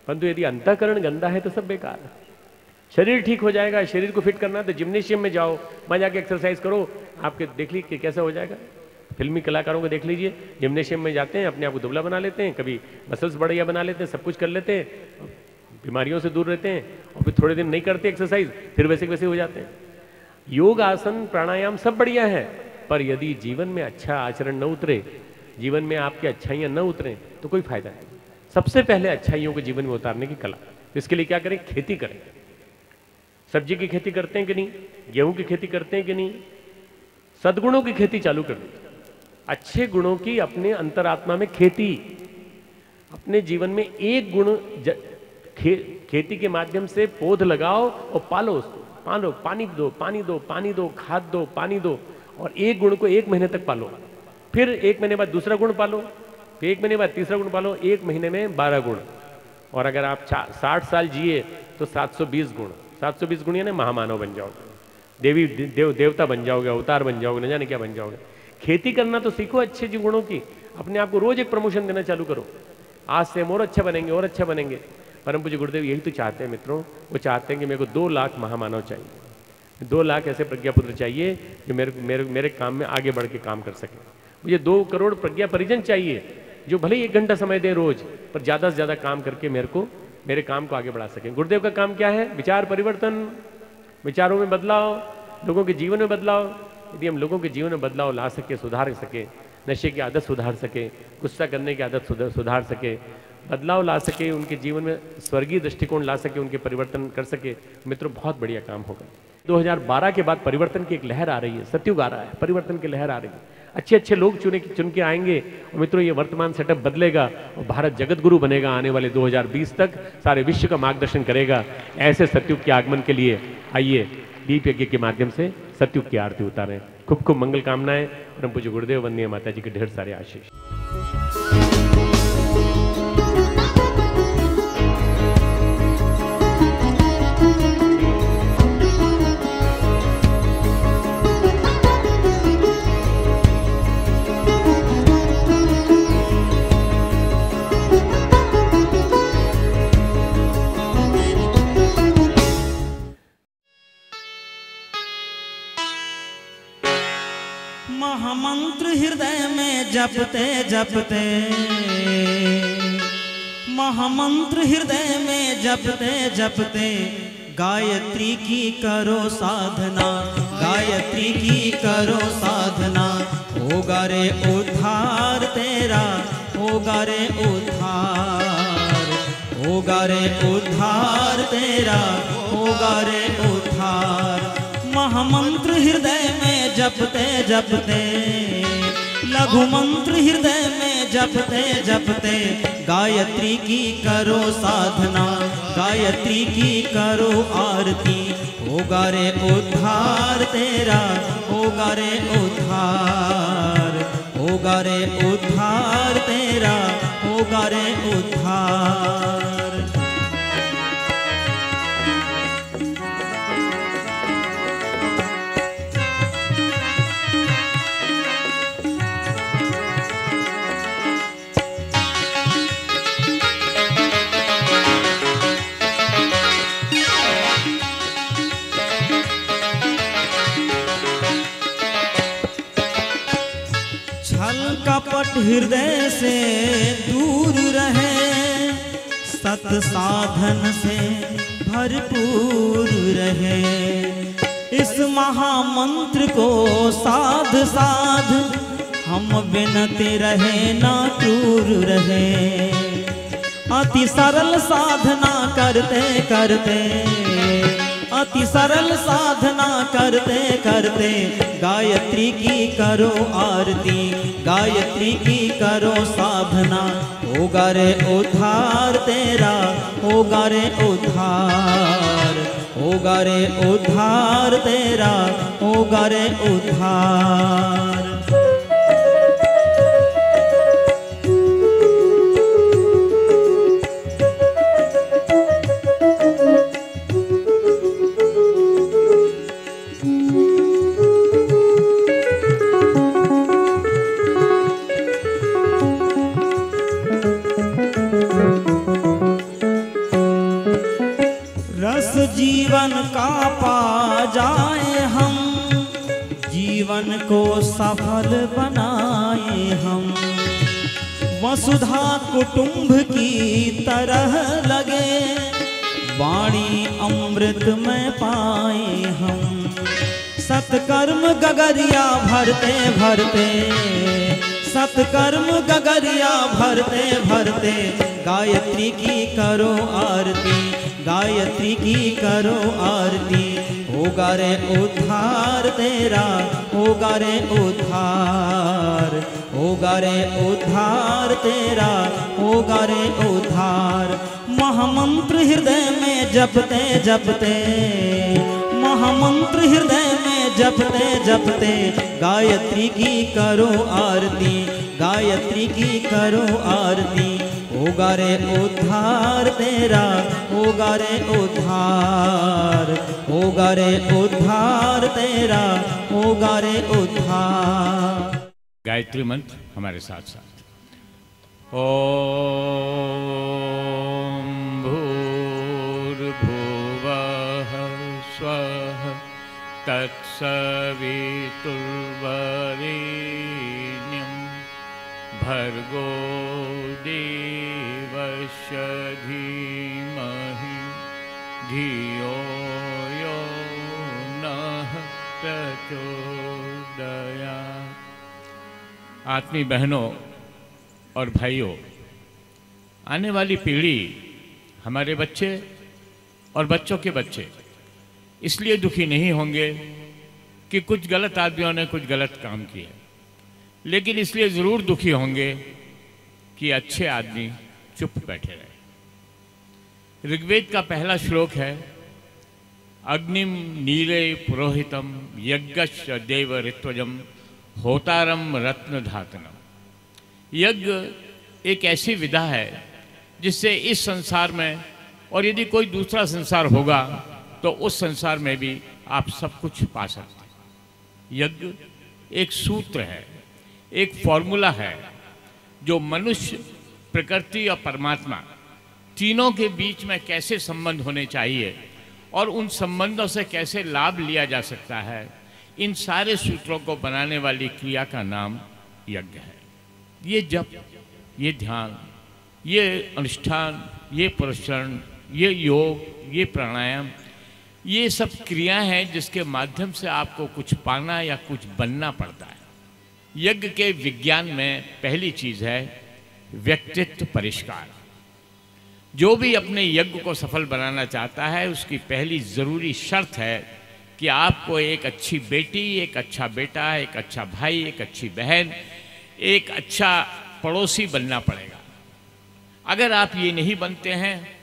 परंतु यदि अंतःकरण गंदा है तो सब बेकार है। शरीर ठीक हो जाएगा, शरीर को फिट करना है तो जिम्नेशियम में जाओ, वहां जाके एक्सरसाइज करो, आपके देख लीजिए कैसा हो जाएगा। फिल्मी कलाकारों को देख लीजिए, जिम्नेशियम में जाते हैं, अपने आप को दुबला बना लेते हैं, कभी मसल्स बढ़िया बना लेते हैं, सब कुछ कर लेते हैं, बीमारियों से दूर रहते हैं, और फिर थोड़े दिन नहीं करते एक्सरसाइज, फिर वैसे वैसे हो जाते हैं। योग, आसन, प्राणायाम सब बढ़िया है, पर यदि जीवन में अच्छा आचरण न उतरे, जीवन में आपकी अच्छाइयाँ न उतरें तो कोई फायदा नहीं। सबसे पहले अच्छाइयों को जीवन में उतारने की कला। इसके लिए क्या करें? खेती करें। सब्जी की खेती करते हैं कि नहीं? गेहूं की खेती करते हैं कि नहीं? सद्गुणों की खेती चालू कर दीजिए। अच्छे गुणों की अपने अंतरात्मा में खेती। अपने जीवन में एक गुण खेती के माध्यम से पौध लगाओ और पालो उसको। पालो, पानी दो, पानी दो, पानी दो, खाद दो, पानी दो, और एक गुण को 1 महीने तक पालो। फिर 1 महीने बाद दूसरा गुण पालो, फिर 1 महीने बाद तीसरा गुण पालो, 1 महीने में 12 गुण। और अगर आप 60 साल जिए तो 720 गुण। 720 गुण यानी महामानव बन जाओगे, देवता बन जाओगे, अवतार बन जाओगे, न जाने क्या बन जाओगे। खेती करना तो सीखो अच्छे जी गुणों की। अपने आप को रोज एक प्रमोशन देना चालू करो। आज से हम और अच्छा बनेंगे, और अच्छा बनेंगे। परम पूज्य गुरुदेव यही तो चाहते हैं मित्रों। वो चाहते हैं कि मेरे को 2 लाख महामानव चाहिए, 2 लाख ऐसे प्रज्ञापुत्र चाहिए जो मेरे काम में आगे बढ़ के काम कर सके। मुझे 2 करोड़ प्रज्ञा परिजन चाहिए जो भले ही 1 घंटा समय दें रोज, पर ज़्यादा से ज़्यादा काम करके मेरे काम को आगे बढ़ा सकें। गुरुदेव का काम क्या है? विचार परिवर्तन, विचारों में बदलाव, लोगों के जीवन में बदलाव। यदि हम लोगों के जीवन में बदलाव ला सके, सुधार सके, नशे की आदत सुधार सके, गुस्सा करने की आदत सुधार सके, बदलाव ला सके, उनके जीवन में स्वर्गीय दृष्टिकोण ला सके, उनके परिवर्तन कर सके, मित्रों बहुत बढ़िया काम होगा। 2012 के बाद परिवर्तन की एक लहर आ रही है, सतयुग आ रहा है, परिवर्तन की लहर आ रही है। अच्छे अच्छे लोग चुन के आएंगे और मित्रों ये वर्तमान सेटअप बदलेगा और भारत जगत गुरु बनेगा। आने वाले 2020 तक सारे विश्व का मार्गदर्शन करेगा। ऐसे सतयुग के आगमन के लिए आइए दीप यज्ञ के माध्यम से सतयुग की आरती उतारें। खूब खूब मंगल कामनाएं। परम पूज्य गुरुदेव, वंदनीय माता जी के ढेर सारे आशीष। महामंत्र हृदय में जपते जपते, महामंत्र हृदय में जपते जपते, गायत्री की करो साधना, गायत्री की करो साधना। होगा रे उद्धार तेरा, होगा रे उद्धार, होगा रे उद्धार तेरा, होगा रे उद्धार। महामंत्र हृदय में जपते जपते, लघु मंत्र हृदय में जपते जपते गायत्री की करो साधना, गायत्री की करो आरती। होगा रे उद्धार तेरा, होगा रे उद्धार, होगा रे उद्धार तेरा, होगा रे उद्धार। कपट हृदय से दूर रहे, सत साधन से भरपूर रहे। इस महामंत्र को साध साध हम विनती रहे ना दूर रहे। अति सरल साधना करते करते, अति सरल साधना करते करते गायत्री की करो आरती, गायत्री की करो साधना। होगा रे उद्धार तेरा, होगा रे उद्धार, होगा रे उद्धार तेरा, होगा रे उद्धार। जीवन का पा जाए हम, जीवन को सफल बनाए हम। वसुधा कुटुंब की तरह लगे, वाणी अमृत में पाए हम। सत्कर्म गगरिया भरते भरते, सत्कर्म गगरिया भरते भरते गायत्री की करो आरती, गायत्री की करो आरती। होगा रे उद्धार तेरा, होगा रे उद्धार, होगा रे उद्धार तेरा, होगा रे उद्धार। महामंत्र हृदय में जपते जपते, महामंत्र हृदय में जपते जपते गायत्री की करो आरती, गायत्री की करो आरती। होगा रे उद्धार तेरा, होगा रे उद्धार, होगा रे उद्धार तेरा, होगा रे उद्धार। गायत्री मंत्र हमारे साथ साथ। ओम भूर्भुवः स्वः तत्सवितुर्वरेण्यं भर्गो देवस्य धीमहि धियो यो नः प्रचोदयात्। आत्मीय बहनों और भाइयों, आने वाली पीढ़ी, हमारे बच्चे और बच्चों के बच्चे इसलिए दुखी नहीं होंगे कि कुछ गलत आदमियों ने कुछ गलत काम किया, लेकिन इसलिए ज़रूर दुखी होंगे कि अच्छे आदमी चुप बैठे रहे। ऋग्वेद का पहला श्लोक है, अग्निम नीले पुरोहितम यज्ञस्य देव ऋत्वजम होतारम रत्न धातनम। यज्ञ एक ऐसी विधा है जिससे इस संसार में और यदि कोई दूसरा संसार होगा तो उस संसार में भी आप सब कुछ पा सकते हैं। यज्ञ एक सूत्र है, एक फॉर्मूला है जो मनुष्य, प्रकृति और परमात्मा तीनों के बीच में कैसे संबंध होने चाहिए और उन संबंधों से कैसे लाभ लिया जा सकता है, इन सारे सूत्रों को बनाने वाली क्रिया का नाम यज्ञ है। ये जप, ये ध्यान, ये अनुष्ठान, ये परिश्रम, ये योग, ये प्राणायाम, ये सब क्रियाएं हैं जिसके माध्यम से आपको कुछ पाना या कुछ बनना पड़ता है। यज्ञ के विज्ञान में पहली चीज़ है व्यक्तित्व परिष्कार। जो भी अपने यज्ञ को सफल बनाना चाहता है उसकी पहली ज़रूरी शर्त है कि आपको एक अच्छी बेटी, एक अच्छा बेटा, एक अच्छा भाई, एक अच्छी बहन, एक अच्छा पड़ोसी बनना पड़ेगा। अगर आप ये नहीं बनते हैं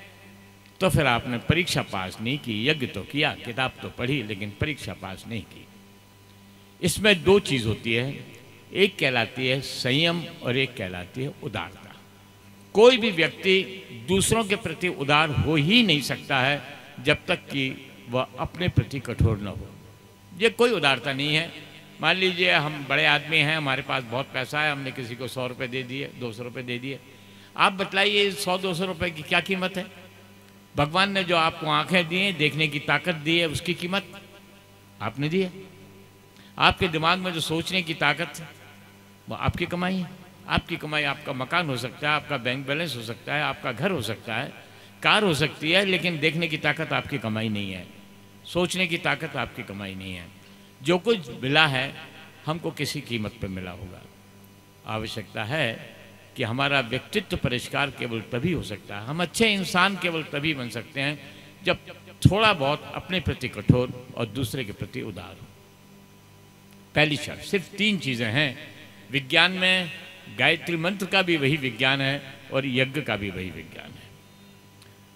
तो फिर आपने परीक्षा पास नहीं की, यज्ञ तो किया, किताब तो पढ़ी, लेकिन परीक्षा पास नहीं की। इसमें दो चीज़ होती है, एक कहलाती है संयम और एक कहलाती है उदारता। कोई भी व्यक्ति दूसरों के प्रति उदार हो ही नहीं सकता है जब तक कि वह अपने प्रति कठोर न हो। ये कोई उदारता नहीं है। मान लीजिए हम बड़े आदमी हैं, हमारे पास बहुत पैसा है, हमने किसी को 100 रुपये दे दिए, 200 रुपये दे दिए। आप बतलाइए 100-200 रुपये की क्या कीमत है? भगवान ने जो आपको आंखें दी हैं, देखने की ताकत दी है, उसकी कीमत आपने दी है। आपके दिमाग में जो सोचने की ताकत है वो आपकी कमाई है। आपकी कमाई, आपका मकान हो सकता है, आपका बैंक बैलेंस हो सकता है, आपका घर हो सकता है, कार हो सकती है, लेकिन देखने की ताकत आपकी कमाई नहीं है, सोचने की ताकत आपकी कमाई नहीं है। जो कुछ मिला है हमको किसी कीमत पर मिला होगा। आवश्यकता है कि हमारा व्यक्तित्व परिष्कार केवल तभी हो सकता है, हम अच्छे इंसान केवल तभी बन सकते हैं जब थोड़ा बहुत अपने प्रति कठोर और दूसरे के प्रति उदार हो। पहली शर्त, सिर्फ 3 चीज़ें हैं। विज्ञान में गायत्री मंत्र का भी वही विज्ञान है और यज्ञ का भी वही विज्ञान है।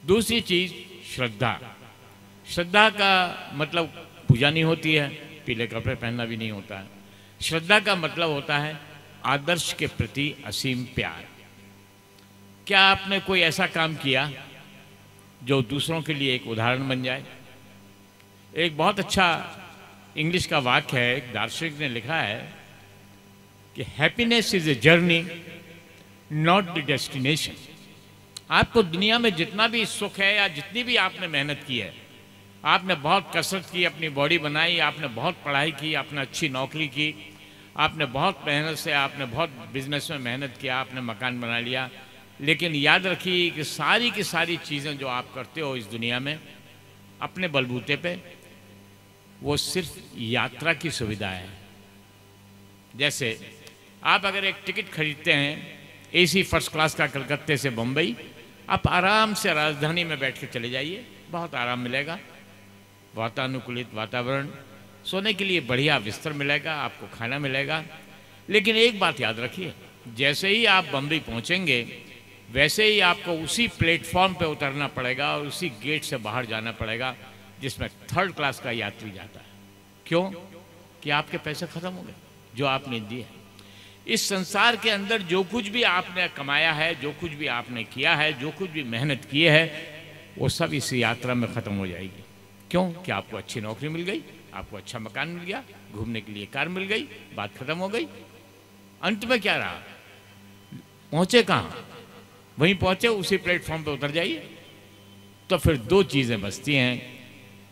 दूसरी चीज़ श्रद्धा। श्रद्धा का मतलब पूजा नहीं होती है, पीले कपड़े पहनना भी नहीं होता है। श्रद्धा का मतलब होता है आदर्श के प्रति असीम प्यार। क्या आपने कोई ऐसा काम किया जो दूसरों के लिए एक उदाहरण बन जाए? एक बहुत अच्छा इंग्लिश का वाक्य है, एक दार्शनिक ने लिखा है कि happiness is a journey not the destination. आपको दुनिया में जितना भी सुख है या जितनी भी आपने मेहनत की है, आपने बहुत कसरत की, अपनी बॉडी बनाई, आपने बहुत पढ़ाई की, आपने अच्छी नौकरी की, आपने बहुत मेहनत से, आपने बहुत बिजनेस में मेहनत किया, आपने मकान बना लिया, लेकिन याद रखिए कि सारी की सारी चीज़ें जो आप करते हो इस दुनिया में अपने बलबूते पे, वो सिर्फ यात्रा की सुविधा है। जैसे आप अगर एक टिकट खरीदते हैं एसी फर्स्ट क्लास का कलकत्ते से बम्बई, आप आराम से राजधानी में बैठ के चले जाइए, बहुत आराम मिलेगा, वातानुकूलित वातावरण, सोने के लिए बढ़िया बिस्तर मिलेगा, आपको खाना मिलेगा। लेकिन एक बात याद रखिए, जैसे ही आप बम्बई पहुंचेंगे वैसे ही आपको उसी प्लेटफॉर्म पे उतरना पड़ेगा और उसी गेट से बाहर जाना पड़ेगा जिसमें 3rd क्लास का यात्री जाता है। क्यों? कि आपके पैसे खत्म हो गए जो आपने दिए। इस संसार के अंदर जो कुछ भी आपने कमाया है, जो कुछ भी आपने किया है, जो कुछ भी मेहनत की है, वो सब इस यात्रा में ख़त्म हो जाएगी। क्यों? कि आपको अच्छी नौकरी मिल गई, आपको अच्छा मकान मिल गया, घूमने के लिए कार मिल गई, बात खत्म हो गई। अंत में क्या रहा? पहुंचे कहाँ? वहीं पहुंचे, उसी प्लेटफॉर्म पे उतर जाइए। तो फिर 2 चीज़ें बचती हैं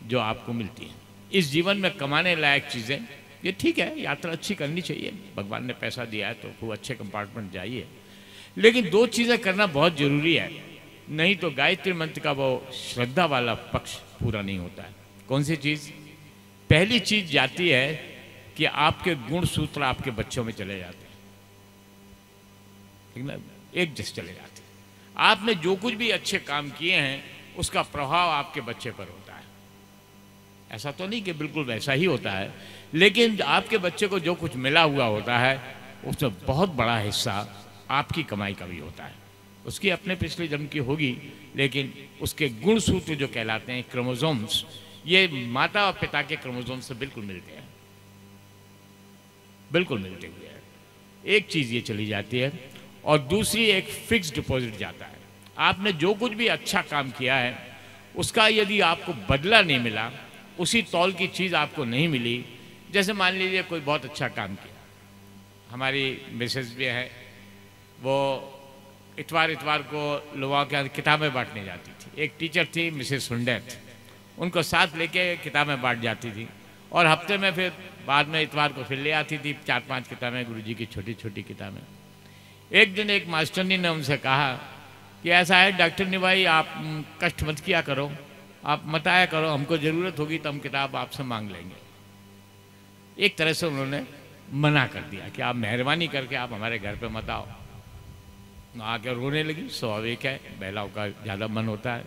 जो आपको मिलती हैं इस जीवन में। कमाने लायक चीज़ें, ये ठीक है, यात्रा अच्छी करनी चाहिए, भगवान ने पैसा दिया है तो खूब अच्छे कंपार्टमेंट जाइए, लेकिन 2 चीज़ें करना बहुत ज़रूरी है, नहीं तो गायत्री मंत्र का वो श्रद्धा वाला पक्ष पूरा नहीं होता है। कौन सी चीज़? पहली चीज़ जाती है कि आपके गुण सूत्र आपके बच्चों में चले जाते हैं, ठीक ना, एक जैसे चले जाते हैं। आपने जो कुछ भी अच्छे काम किए हैं उसका प्रभाव आपके बच्चे पर होता है। ऐसा तो नहीं कि बिल्कुल वैसा ही होता है, लेकिन आपके बच्चे को जो कुछ मिला हुआ होता है उसमें बहुत बड़ा हिस्सा आपकी कमाई का भी होता है। उसकी अपने पिछले जन्म की होगी, लेकिन उसके गुण सूत्र जो कहलाते हैं क्रोमोसोम्स, ये माता और पिता के क्रोमोसोम्स से बिल्कुल मिलते हैं, बिल्कुल मिलते हुए हैं। एक चीज़ ये चली जाती है और दूसरी एक फिक्स डिपॉजिट जाता है। आपने जो कुछ भी अच्छा काम किया है उसका यदि आपको बदला नहीं मिला, उसी तौल की चीज़ आपको नहीं मिली, जैसे मान लीजिए कोई बहुत अच्छा काम किया, हमारी मिसेस भी है, वो इतवार को लोगों के यहाँ किताबें बांटने जाती थी। एक टीचर थी मिसेस सुंडेत, उनको साथ लेके किताबें बांट जाती थी और हफ्ते में फिर बाद में इतवार को फिर ले आती थी 4-5 किताबें, गुरुजी की छोटी छोटी किताबें। एक दिन एक मास्टरनी ने उनसे कहा कि ऐसा है डॉक्टर ने भाई, आप कष्ट मत किया करो, आप मत आया करो, हमको ज़रूरत होगी तो हम किताब आपसे मांग लेंगे। एक तरह से उन्होंने मना कर दिया कि आप मेहरबानी करके आप हमारे घर पे मत आओ। आके रोने लगी, स्वाभाविक है, महिलाओं का ज़्यादा मन होता है।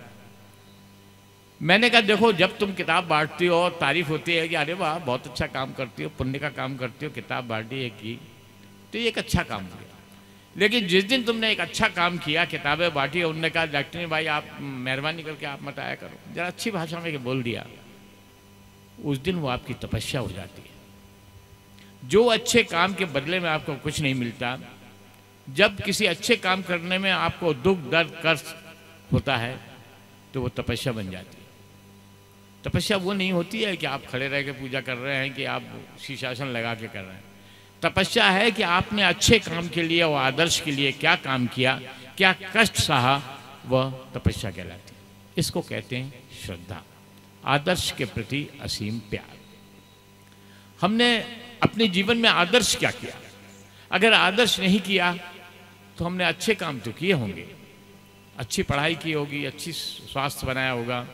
मैंने कहा देखो, जब तुम किताब बांटती हो और तारीफ होती है कि अरे वाह बहुत अच्छा काम करती हो, पुण्य का काम करती हो, किताब बांटी है की, तो ये एक अच्छा काम किया। लेकिन जिस दिन तुमने एक अच्छा काम किया, किताबें बांटी, उन्होंने कहा डॉक्टर भाई आप मेहरबानी करके आप मत आया करो, जरा अच्छी भाषा में बोल दिया, उस दिन वो आपकी तपस्या हो जाती है। जो अच्छे काम के बदले में आपको कुछ नहीं मिलता, जब किसी अच्छे काम करने में आपको दुख दर्द कष्ट होता है तो वो तपस्या बन जाती है। तपस्या वो नहीं होती है कि आप खड़े रह के पूजा कर रहे हैं, कि आप शीर्षासन लगा के कर रहे हैं। तपस्या है कि आपने अच्छे काम के लिए और आदर्श के लिए क्या काम किया, क्या कष्ट सहा, वह तपस्या कहलाती है। इसको कहते हैं श्रद्धा, आदर्श के प्रति असीम प्यार। हमने अपने जीवन में आदर्श क्या किया? अगर आदर्श नहीं किया तो हमने अच्छे काम तो किए होंगे, अच्छी पढ़ाई की होगी, अच्छी स्वास्थ्य बनाया होगा,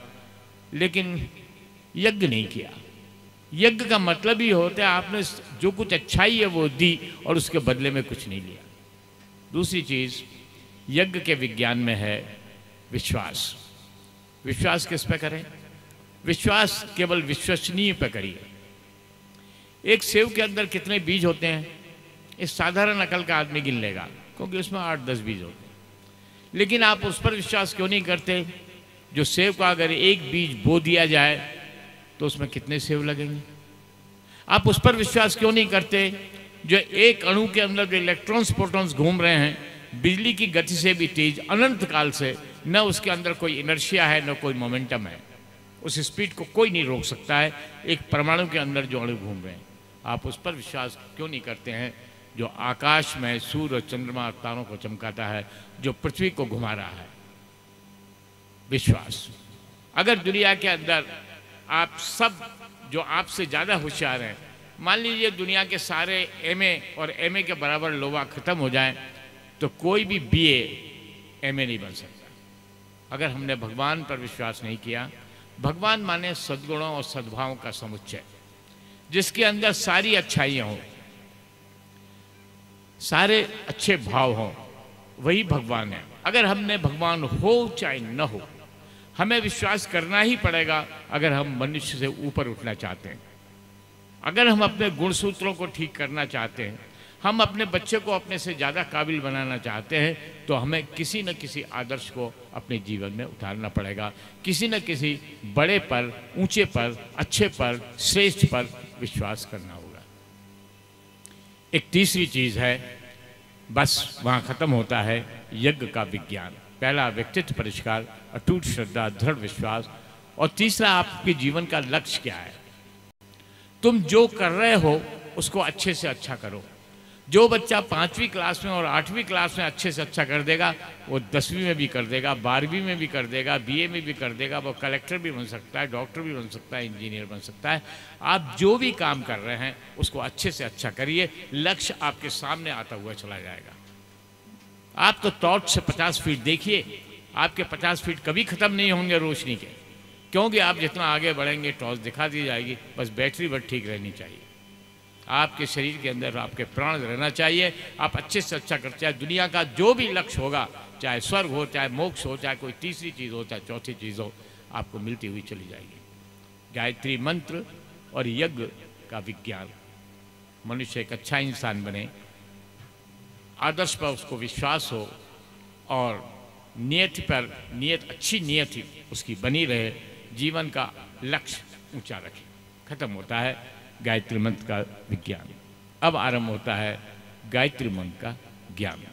लेकिन यज्ञ नहीं किया। यज्ञ का मतलब ही होता है आपने जो कुछ अच्छाई है वो दी और उसके बदले में कुछ नहीं लिया। दूसरी चीज यज्ञ के विज्ञान में है विश्वास। विश्वास किस पे करें? विश्वास केवल विश्वसनीय पे करिए। एक सेव के अंदर कितने बीज होते हैं, इस साधारण अकल का आदमी गिन लेगा, क्योंकि उसमें 8-10 बीज होते हैं। लेकिन आप उस पर विश्वास क्यों नहीं करते? जो सेव का अगर एक बीज बो दिया जाए तो उसमें कितने सेव लगेंगे? आप उस पर विश्वास क्यों नहीं करते जो एक अणु के अंदर जो इलेक्ट्रॉन्स प्रोटॉन्स घूम रहे हैं, बिजली की गति से भी तेज, अनंत काल से, न उसके अंदर कोई इनर्शिया है न कोई मोमेंटम है, उस स्पीड को कोई नहीं रोक सकता है। एक परमाणु के अंदर जो अणु घूम रहे हैं, आप उस पर विश्वास क्यों नहीं करते हैं जो आकाश में सूर्य चंद्रमा तारों को चमकाता है, जो पृथ्वी को घुमा रहा है? विश्वास। अगर दुनिया के अंदर आप सब जो आपसे ज़्यादा होशियार हैं, मान लीजिए दुनिया के सारे एमए और एमए के बराबर लोग खत्म हो जाएं, तो कोई भी बीए एमए नहीं बन सकता। अगर हमने भगवान पर विश्वास नहीं किया, भगवान माने सद्गुणों और सद्भावों का समुच्चय, जिसके अंदर सारी अच्छाइयाँ हों, सारे अच्छे भाव हों, वही भगवान है। अगर हमने भगवान हो चाहे न हो, हमें विश्वास करना ही पड़ेगा अगर हम मनुष्य से ऊपर उठना चाहते हैं, अगर हम अपने गुणसूत्रों को ठीक करना चाहते हैं, हम अपने बच्चे को अपने से ज़्यादा काबिल बनाना चाहते हैं, तो हमें किसी न किसी आदर्श को अपने जीवन में उतारना पड़ेगा। किसी न किसी बड़े पर, ऊंचे पर, अच्छे पर, श्रेष्ठ पर विश्वास करना होगा। एक तीसरी चीज़ है, बस वहाँ ख़त्म होता है यज्ञ का विज्ञान। पहला व्यक्तित्व परिष्कार, अटूट श्रद्धा, दृढ़ विश्वास, और तीसरा आपके जीवन का लक्ष्य क्या है। तुम जो कर रहे हो उसको अच्छे से अच्छा करो। जो बच्चा 5वीं क्लास में और 8वीं क्लास में अच्छे से अच्छा कर देगा, वो 10वीं में भी कर देगा, 12वीं में भी कर देगा, बीए में भी कर देगा, वो कलेक्टर भी बन सकता है, डॉक्टर भी बन सकता है, इंजीनियर बन सकता है। आप जो भी काम कर रहे हैं उसको अच्छे से अच्छा करिए, लक्ष्य आपके सामने आता हुआ चला जाएगा। आप तो टॉर्च से 50 फीट देखिए, आपके 50 फीट कभी ख़त्म नहीं होंगे रोशनी के, क्योंकि आप जितना आगे बढ़ेंगे टॉर्च दिखा दी जाएगी। बस बैटरी बस ठीक रहनी चाहिए। आपके शरीर के अंदर आपके प्राण रहना चाहिए। आप अच्छे से अच्छा करते, चाहे दुनिया का जो भी लक्ष्य होगा, चाहे स्वर्ग हो, चाहे मोक्ष हो, चाहे कोई तीसरी चीज़ हो, चाहे चौथी चीज़ हो, आपको मिलती हुई चली जाएगी। गायत्री मंत्र और यज्ञ का विज्ञान, मनुष्य एक अच्छा इंसान बने, आदर्श पर उसको विश्वास हो और नियति पर अच्छी नियति उसकी बनी रहे, जीवन का लक्ष्य ऊंचा रखे। खत्म होता है गायत्री मंत्र का विज्ञान। अब आरंभ होता है गायत्री मंत्र का ज्ञान।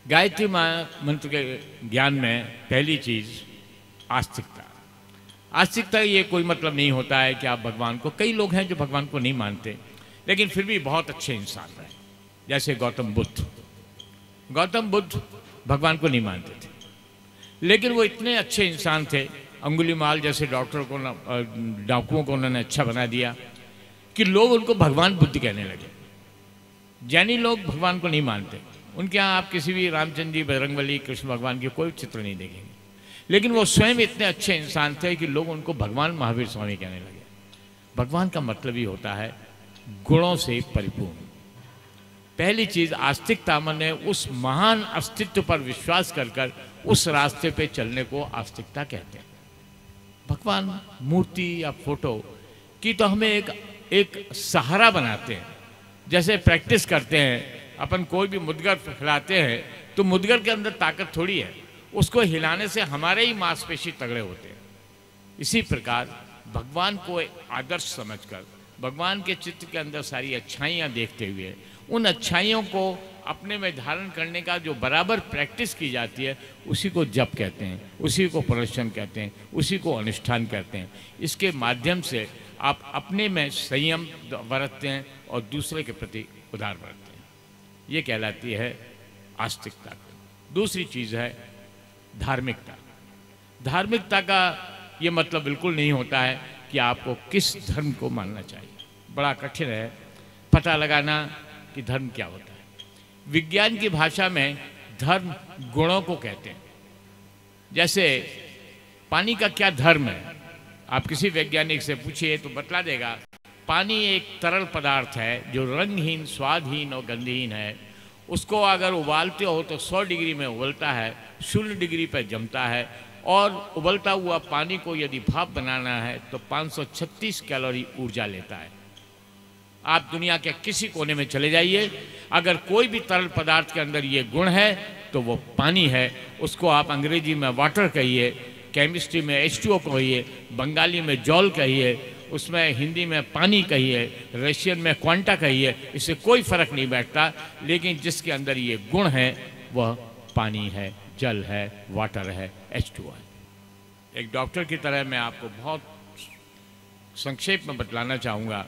गायत्री मंत्र के ज्ञान में पहली चीज आस्तिकता। आस्तिकता ये कोई मतलब नहीं होता है कि आप भगवान को, कई लोग हैं जो भगवान को नहीं मानते लेकिन फिर भी बहुत अच्छे इंसान रहे, जैसे गौतम बुद्ध। गौतम बुद्ध भगवान को नहीं मानते थे, लेकिन वो इतने अच्छे इंसान थे, अंगुलीमाल जैसे डॉक्टर को, डाकुओं को उन्होंने अच्छा बना दिया कि लोग उनको भगवान बुद्ध कहने लगे। जैनी लोग भगवान को नहीं मानते, उनके यहाँ आप किसी भी रामचंद्र जी, बजरंगबली, कृष्ण भगवान के कोई चित्र नहीं देखेंगे, लेकिन वो स्वयं इतने अच्छे इंसान थे कि लोग उनको भगवान महावीर स्वामी कहने लगे। भगवान का मतलब ही होता है गुणों से परिपूर्ण। पहली चीज आस्तिकता, माने उस महान अस्तित्व पर विश्वास कर उस रास्ते पे चलने को आस्तिकता कहते हैं। भगवान मूर्ति या फोटो की तो हमें एक सहारा बनाते हैं, जैसे प्रैक्टिस करते हैं, अपन कोई भी मुद्गर खिलाते हैं तो मुद्गर के अंदर ताकत थोड़ी है, उसको हिलाने से हमारे ही मांसपेशी तगड़े होते हैं। इसी प्रकार भगवान को आदर्श समझकर, भगवान के चित्र के अंदर सारी अच्छाइयाँ देखते हुए, उन अच्छाइयों को अपने में धारण करने का जो बराबर प्रैक्टिस की जाती है, उसी को जप कहते हैं, उसी को प्रदर्शन कहते हैं, उसी को अनुष्ठान कहते हैं। इसके माध्यम से आप अपने में संयम बरतते हैं और दूसरे के प्रति उदार बरतते हैं। ये कहलाती है आस्तिकता। दूसरी चीज़ है धार्मिकता। धार्मिकता का ये मतलब बिल्कुल नहीं होता है कि आपको किस धर्म को मानना चाहिए। बड़ा कठिन है पता लगाना कि धर्म क्या होता है। विज्ञान की भाषा में धर्म गुणों को कहते हैं। जैसे पानी का क्या धर्म है, आप किसी वैज्ञानिक से पूछिए तो बतला देगा। पानी एक तरल पदार्थ है जो रंगहीन, स्वादहीन और गंधहीन है। उसको अगर उबालते हो तो 100 डिग्री में उबलता है, 0 डिग्री पर जमता है, और उबलता हुआ पानी को यदि भाप बनाना है तो 536 कैलोरी ऊर्जा लेता है। आप दुनिया के किसी कोने में चले जाइए, अगर कोई भी तरल पदार्थ के अंदर ये गुण है तो वो पानी है। उसको आप अंग्रेजी में वाटर कहिए, केमिस्ट्री में H2O कहिए, बंगाली में जॉल कहिए, उसमें हिंदी में पानी कहिए, रशियन में क्वांटा कहिए, इससे कोई फर्क नहीं बैठता। लेकिन जिसके अंदर ये गुण है वह पानी है, जल है, वाटर है, H2O है। एक डॉक्टर की तरह मैं आपको बहुत संक्षेप में बतलाना चाहूँगा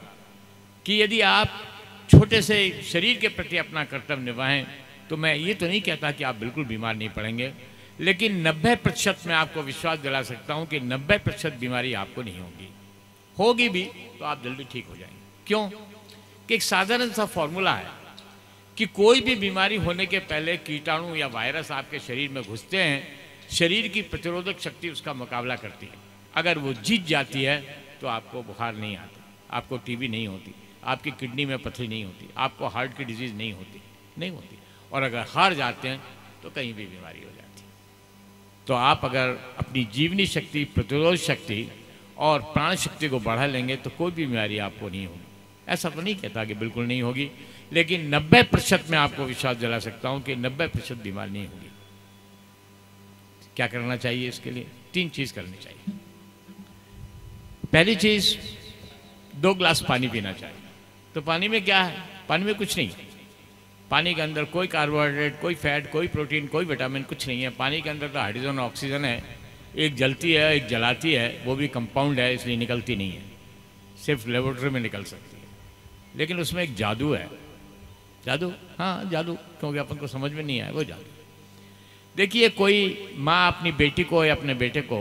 कि यदि आप छोटे से शरीर के प्रति अपना कर्तव्य निभाएं तो मैं ये तो नहीं कहता कि आप बिल्कुल बीमार नहीं पड़ेंगे, लेकिन 90% में आपको विश्वास दिला सकता हूँ कि 90% बीमारी आपको नहीं होगी। होगी भी तो आप जल्दी ठीक हो जाएंगे। क्यों? कि एक साधारण सा फॉर्मूला है कि कोई भी बीमारी होने के पहले कीटाणु या वायरस आपके शरीर में घुसते हैं, शरीर की प्रतिरोधक शक्ति उसका मुकाबला करती है। अगर वो जीत जाती है तो आपको बुखार नहीं आता, आपको टीबी नहीं होती, आपकी किडनी में पथरी नहीं होती, आपको हार्ट की डिजीज़ नहीं होती। और अगर हार जाते हैं तो कहीं भी बीमारी हो जाती है। तो आप अगर अपनी जीवनी शक्ति, प्रतिरोध शक्ति और प्राण शक्ति को बढ़ा लेंगे तो कोई भी बीमारी आपको नहीं होगी। ऐसा तो नहीं कहता कि बिल्कुल नहीं होगी, लेकिन 90% में आपको विश्वास दिला सकता हूँ कि 90% बीमार नहीं होगी। क्या करना चाहिए इसके लिए? 3 चीज़ करनी चाहिए। पहली चीज़, 2 गिलास पानी पीना चाहिए। तो पानी में क्या है? पानी में कुछ नहीं। पानी के अंदर कोई कार्बोहाइड्रेट, कोई फैट, कोई प्रोटीन, कोई विटामिन कुछ नहीं है। पानी के अंदर तो हाइड्रोजन और ऑक्सीजन है। एक जलती है, एक जलाती है, वो भी कंपाउंड है इसलिए निकलती नहीं है, सिर्फ लेबोरेटरी में निकल सकती है। लेकिन उसमें एक जादू है। जादू, हाँ जादू, क्योंकि अपन को समझ में नहीं आया वो जादू। देखिए, कोई माँ अपनी बेटी को या अपने बेटे को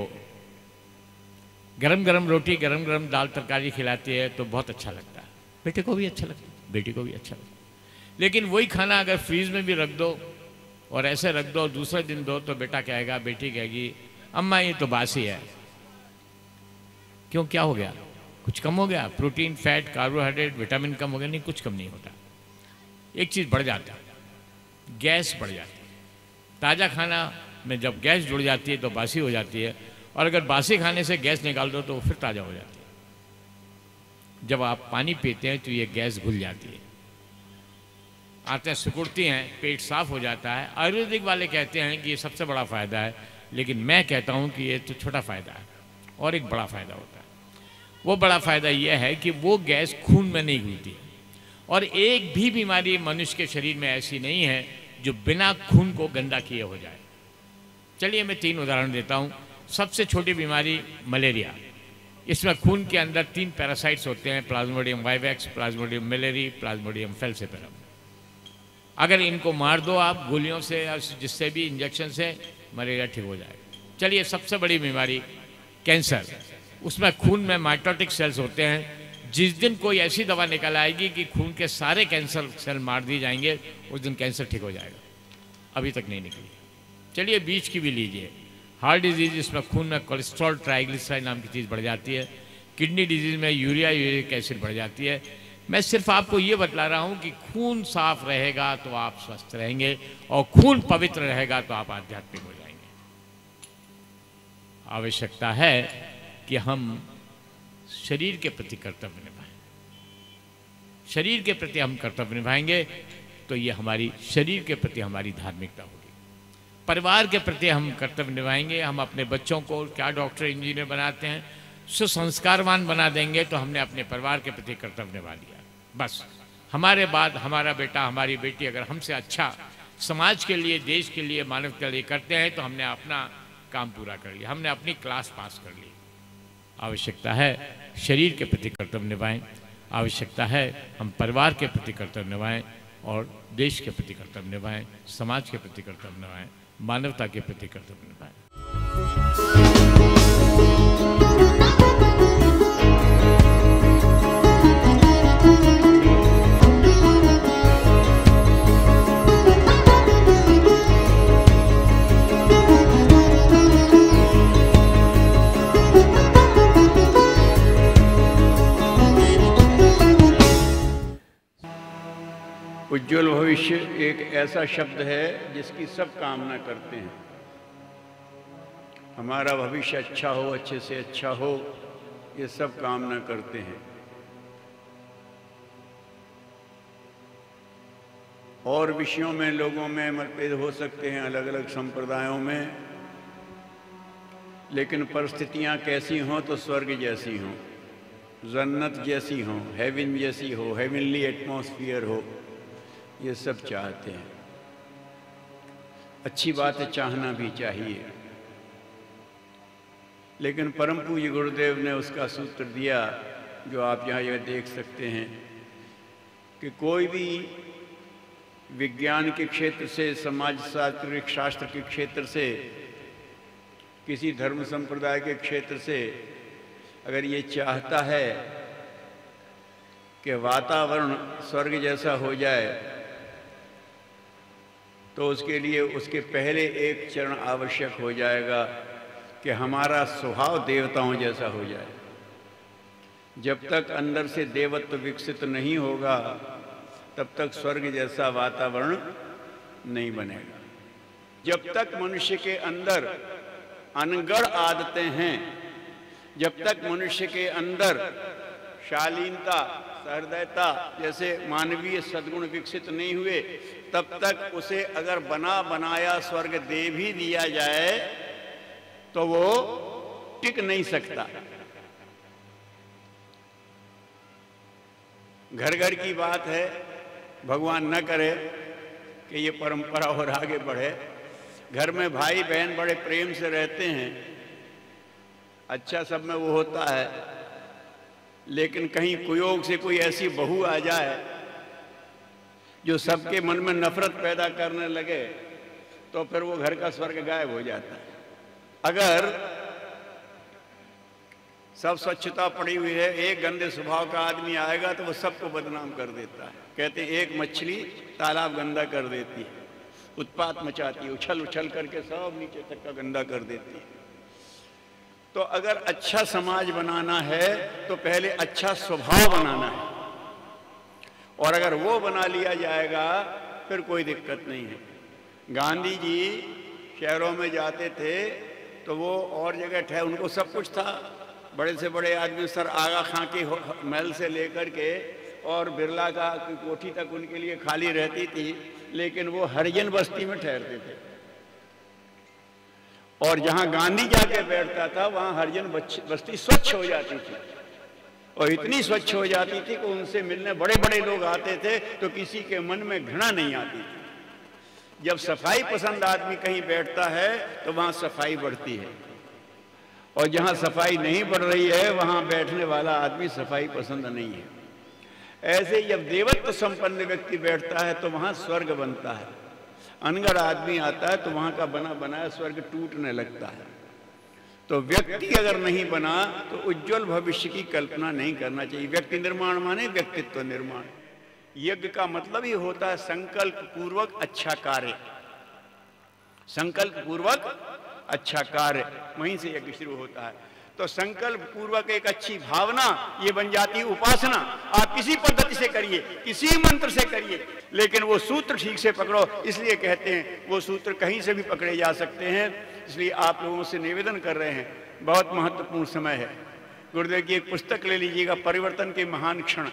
गरम गरम रोटी, गरम गरम दाल तरकारी खिलाती है तो बहुत अच्छा लगता है। बेटे को भी अच्छा लगता है, बेटी को भी अच्छा लगता है। लेकिन वही खाना अगर फ्रीज में भी रख दो और ऐसे रख दो, दूसरे दिन दो, तो बेटा कहेगा, बेटी कहेगी, अम्मा ये तो बासी है। क्यों, क्या हो गया? कुछ कम हो गया? प्रोटीन, फैट, कार्बोहाइड्रेट, विटामिन कम हो गया? नहीं, कुछ कम नहीं होता। एक चीज़ बढ़ जाता है, गैस बढ़ जाती है। ताज़ा खाना में जब गैस जुड़ जाती है तो बासी हो जाती है, और अगर बासी खाने से गैस निकाल दो तो फिर ताज़ा हो जाती है। जब आप पानी पीते हैं तो ये गैस घुल जाती है, आंतें सिकुड़ती हैं, पेट साफ हो जाता है। आयुर्वेदिक वाले कहते हैं कि ये सबसे बड़ा फ़ायदा है, लेकिन मैं कहता हूँ कि ये तो छोटा फ़ायदा है, और एक बड़ा फ़ायदा होता है। वो बड़ा फ़ायदा ये है कि वो गैस खून में नहीं घुलती है, और एक भी बीमारी मनुष्य के शरीर में ऐसी नहीं है जो बिना खून को गंदा किए हो जाए। चलिए मैं 3 उदाहरण देता हूँ। सबसे छोटी बीमारी मलेरिया। इसमें खून के अंदर 3 पैरासाइट्स होते हैं, plasmodium vivax, plasmodium malariae, plasmodium falciparum. अगर इनको मार दो आप गोलियों से या जिससे भी, इंजेक्शन से, मलेरिया ठीक हो जाएगा। चलिए सबसे बड़ी बीमारी कैंसर। उसमें खून में माइटोटिक सेल्स होते हैं। जिस दिन कोई ऐसी दवा निकल आएगी कि खून के सारे कैंसर सेल मार दिए जाएंगे, उस दिन कैंसर ठीक हो जाएगा। अभी तक नहीं निकली। चलिए बीच की भी लीजिए, हार्ट डिजीज। इसमें खून में कोलेस्ट्रॉल, ट्राइग्लिसराइड नाम की चीज़ बढ़ जाती है। किडनी डिजीज में यूरिक एसिड बढ़ जाती है। मैं सिर्फ आपको ये बतला रहा हूँ कि खून साफ रहेगा तो आप स्वस्थ रहेंगे, और खून पवित्र रहेगा तो आप आध्यात्मिक हो जाएंगे। आवश्यकता है कि हम शरीर के प्रति कर्तव्य निभाएं। शरीर के प्रति हम कर्तव्य निभाएंगे तो ये हमारी शरीर के प्रति हमारी धार्मिकता होगी। परिवार के प्रति हम कर्तव्य निभाएंगे, हम अपने बच्चों को क्या डॉक्टर इंजीनियर बनाते हैं, सुसंस्कारवान बना देंगे तो हमने अपने परिवार के प्रति कर्तव्य निभा लिया। बस हमारे बाद हमारा बेटा हमारी बेटी अगर हमसे अच्छा समाज के लिए, देश के लिए, मानवता के लिए करते हैं तो हमने अपना काम पूरा कर लिया, हमने अपनी क्लास पास कर ली। आवश्यकता है शरीर के प्रति कर्तव्य निभाएं, आवश्यकता है हम परिवार के प्रति कर्तव्य निभाएं और देश के प्रति कर्तव्य निभाएं, समाज के प्रति कर्तव्य निभाएं, मानवता के प्रति कर्तव्य निभाएं। उज्ज्वल भविष्य एक ऐसा शब्द है जिसकी सब कामना करते हैं। हमारा भविष्य अच्छा हो, अच्छे से अच्छा हो, ये सब कामना करते हैं। और विषयों में लोगों में मतभेद हो सकते हैं, अलग अलग संप्रदायों में, लेकिन परिस्थितियां कैसी हों तो स्वर्ग जैसी हों, जन्नत जैसी हों, हेवन जैसी हो, हेवनली एटमॉस्फियर हो, ये सब चाहते हैं। अच्छी बात है, चाहना भी चाहिए, लेकिन परम पूज्य गुरुदेव ने उसका सूत्र दिया जो आप यहाँ यह देख सकते हैं कि कोई भी विज्ञान के क्षेत्र से, समाज शास्त्र शास्त्र के क्षेत्र से, किसी धर्म संप्रदाय के क्षेत्र से अगर ये चाहता है कि वातावरण स्वर्ग जैसा हो जाए तो उसके लिए उसके पहले एक चरण आवश्यक हो जाएगा कि हमारा स्वभाव देवताओं जैसा हो जाए। जब तक अंदर से देवत्व विकसित नहीं होगा तब तक स्वर्ग जैसा वातावरण नहीं बनेगा। जब तक मनुष्य के अंदर अनगढ़ आदतें हैं, जब तक मनुष्य के अंदर शालीनता, सहृदयता जैसे मानवीय सद्गुण विकसित नहीं हुए, तब तक उसे अगर बना बनाया स्वर्ग दे भी दिया जाए तो वो टिक नहीं सकता। घर घर की बात है, भगवान न करे कि ये परंपरा और आगे बढ़े। घर में भाई बहन बड़े प्रेम से रहते हैं, अच्छा सब में वो होता है, लेकिन कहीं कुयोग से कोई ऐसी बहू आ जाए जो सबके मन में नफरत पैदा करने लगे तो फिर वो घर का स्वर्ग गायब हो जाता है। अगर सब स्वच्छता पड़ी हुई है, एक गंदे स्वभाव का आदमी आएगा तो वो सबको बदनाम कर देता है। कहते हैं एक मछली तालाब गंदा कर देती है, उत्पात मचाती है, उछल उछल करके सब नीचे तक का गंदा कर देती है। तो अगर अच्छा समाज बनाना है तो पहले अच्छा स्वभाव बनाना है, और अगर वो बना लिया जाएगा फिर कोई दिक्कत नहीं है। गांधी जी शहरों में जाते थे तो वो और जगह ठहरे, उनको सब कुछ था, बड़े से बड़े आदमी सर आगा खां के महल से लेकर के और बिरला का कोठी तक उनके लिए खाली रहती थी, लेकिन वो हरिजन बस्ती में ठहरते थे। और जहां गांधी जाके बैठता था वहां हरिजन बस्ती स्वच्छ हो जाती थी, और इतनी स्वच्छ हो जाती थी कि उनसे मिलने बड़े बड़े लोग आते थे तो किसी के मन में घृणा नहीं आती थी। जब सफाई पसंद आदमी कहीं बैठता है तो वहां सफाई बढ़ती है, और जहां सफाई नहीं बढ़ रही है वहां बैठने वाला आदमी सफाई पसंद नहीं है। ऐसे जब देवत्व संपन्न व्यक्ति बैठता है तो वहां स्वर्ग बनता है। अनगढ़ आदमी आता है तो वहां का बना बनाया स्वर्ग टूटने लगता है। तो व्यक्ति अगर नहीं बना तो उज्जवल भविष्य की कल्पना नहीं करना चाहिए। व्यक्ति निर्माण माने व्यक्तित्व निर्माण। यज्ञ का मतलब ही होता है संकल्प पूर्वक अच्छा कार्य, संकल्प पूर्वक अच्छा कार्य, वहीं से यज्ञ शुरू होता है। तो संकल्प पूर्वक एक अच्छी भावना ये बन जाती है उपासना। आप किसी पद्धति से करिए, किसी मंत्र से करिए, लेकिन वो सूत्र ठीक से पकड़ो। इसलिए कहते हैं वो सूत्र कहीं से भी पकड़े जा सकते हैं। इसलिए आप लोगों से निवेदन कर रहे हैं, बहुत महत्वपूर्ण समय है। गुरुदेव की एक पुस्तक ले लीजिएगा, परिवर्तन के महान क्षण।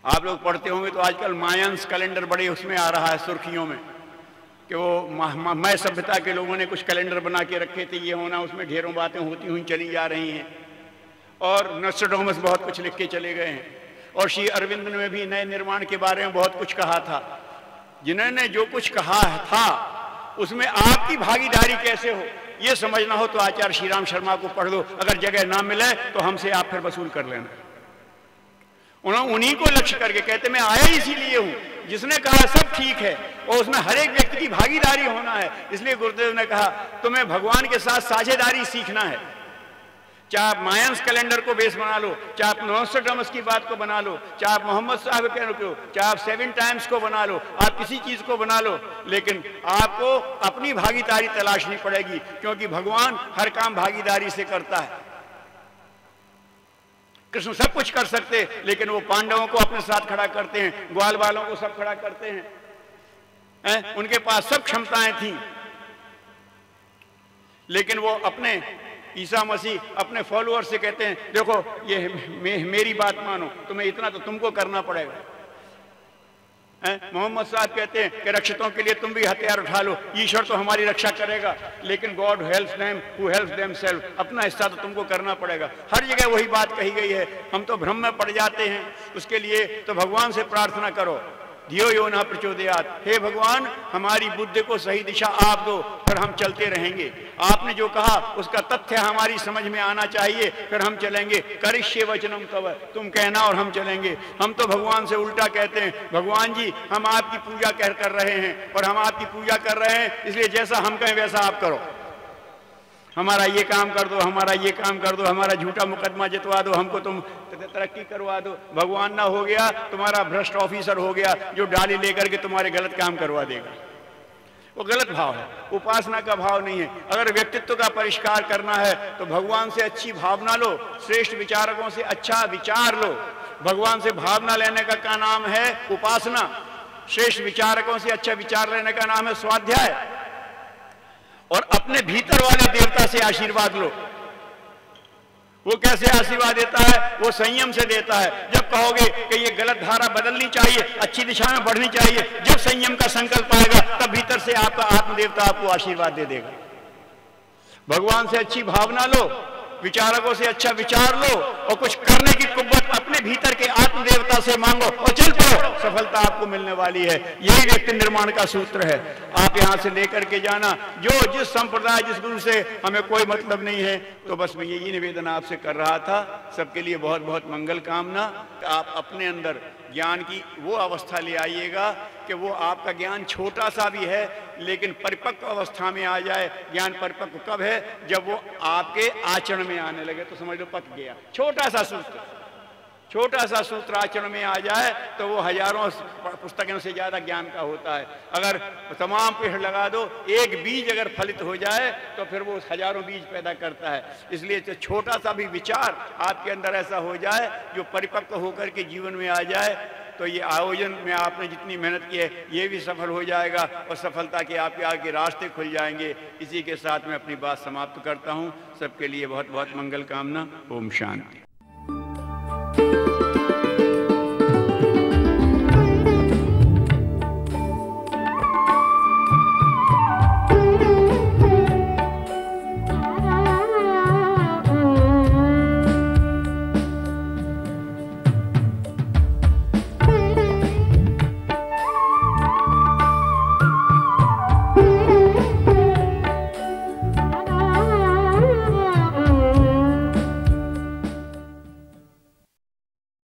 आप लोग पढ़ते होंगे तो आजकल मायंस कैलेंडर बड़े उसमें आ रहा है सुर्खियों में कि वो मय सभ्यता के लोगों ने कुछ कैलेंडर बना के रखे थे, ये होना, उसमें ढेरों बातें होती हुई चली जा रही हैं और नोस्ट्राडामस बहुत कुछ लिख के चले गए हैं। और श्री अरविंद ने भी नए निर्माण के बारे में बहुत कुछ कहा था। जिन्होंने जो कुछ कहा था उसमें आपकी भागीदारी कैसे हो ये समझना हो तो आचार्य श्री राम शर्मा को पढ़ लो, अगर जगह ना मिले तो हमसे आप फिर वसूल कर लेना। उन्होंने उन्हीं को लक्ष्य करके कहते मैं आया इसीलिए हूं जिसने कहा सब ठीक है और उसमें हर एक व्यक्ति की भागीदारी होना है। इसलिए गुरुदेव ने कहा तुम्हें भगवान के साथ साझेदारी सीखना है। चाहे आप मायंस कैलेंडर को बेस बना लो, चाहे आप नोस्ट्राडामस की बात को बना लो, चाहे आप मोहम्मद साहब के लो, चाहे आप 7 टाइम्स को बना लो, आप किसी चीज को बना लो, लेकिन आपको अपनी भागीदारी तलाशनी पड़ेगी क्योंकि भगवान हर काम भागीदारी से करता है। कृष्ण सब कुछ कर सकते लेकिन वो पांडवों को अपने साथ खड़ा करते हैं, ग्वाल वालों को सब खड़ा करते हैं, उनके पास सब क्षमताएं थी लेकिन वो अपने ईसा मसीह अपने फॉलोअर से कहते हैं देखो ये मेरी बात मानो, तुम्हें इतना तो तुमको करना पड़ेगा। मोहम्मद साहब कहते हैं कि रक्षितों के लिए तुम भी हथियार उठा लो, ईश्वर तो हमारी रक्षा करेगा लेकिन God helps them who helps themselves, अपना हिस्सा तो तुमको करना पड़ेगा। हर जगह वही बात कही गई है। हम तो भ्रम में पड़ जाते हैं, उसके लिए तो भगवान से प्रार्थना करो, धियो यो न प्रचोदयात्, हे भगवान हमारी बुद्धि को सही दिशा आप दो फिर हम चलते रहेंगे। आपने जो कहा उसका तथ्य हमारी समझ में आना चाहिए फिर हम चलेंगे। करिष्ये वचनम तव, तुम कहना और हम चलेंगे। हम तो भगवान से उल्टा कहते हैं भगवान जी हम आपकी पूजा कर रहे हैं और हम आपकी पूजा कर रहे हैं इसलिए जैसा हम कहें वैसा आप करो, हमारा ये काम कर दो, हमारा ये काम कर दो, हमारा झूठा मुकदमा जितवा दो, हमको तुम तरक्की करवा दो। भगवान ना हो गया तुम्हारा भ्रष्ट ऑफिसर हो गया जो डाली लेकर के तुम्हारे गलत काम करवा देगा। वो गलत भाव है, उपासना का भाव नहीं है। अगर व्यक्तित्व का परिष्कार करना है तो भगवान से अच्छी भावना लो, श्रेष्ठ विचारकों से अच्छा विचार लो। भगवान से भावना लेने का क्या नाम है? उपासना। श्रेष्ठ विचारकों से अच्छा विचार लेने का नाम है स्वाध्याय। और अपने भीतर वाले देवता से आशीर्वाद लो। वो कैसे आशीर्वाद देता है? वो संयम से देता है। जब कहोगे कि ये गलत धारा बदलनी चाहिए, अच्छी दिशा में बढ़नी चाहिए, जब संयम का संकल्प आएगा तब भीतर से आपका आत्मदेवता आपको आशीर्वाद दे देगा। भगवान से अच्छी भावना लो, विचारकों से अच्छा विचार लो और कुछ करने की कुव्वत अपने भीतर के आत्मदेवता से मांगो और चल पड़ो, सफलता आपको मिलने वाली है। यही व्यक्ति निर्माण का सूत्र है। आप यहां से लेकर के जाना, जो जिस संप्रदाय जिस गुरु से हमें कोई मतलब नहीं है। तो बस मैं यही निवेदन आपसे कर रहा था। सबके लिए बहुत बहुत मंगल कामना। आप अपने अंदर ज्ञान की वो अवस्था ले आइएगा कि वो आपका ज्ञान छोटा सा भी है लेकिन परिपक्व अवस्था में आ जाए। ज्ञान परिपक्व कब है? जब वो आपके आचरण में आने लगे तो समझ लो पक गया। छोटा सा सूत्र आचरण में आ जाए तो वो हजारों पुस्तकों से ज्यादा ज्ञान का होता है। अगर तमाम पेड़ लगा दो, एक बीज अगर फलित हो जाए तो फिर वो हजारों बीज पैदा करता है। इसलिए तो छोटा सा भी विचार आपके अंदर ऐसा हो जाए जो परिपक्व होकर के जीवन में आ जाए तो ये आयोजन में आपने जितनी मेहनत की है ये भी सफल हो जाएगा और सफलता के आपके आगे रास्ते खुल जाएंगे। इसी के साथ मैं अपनी बात समाप्त करता हूँ। सबके लिए बहुत बहुत मंगल कामना। ओम शांति।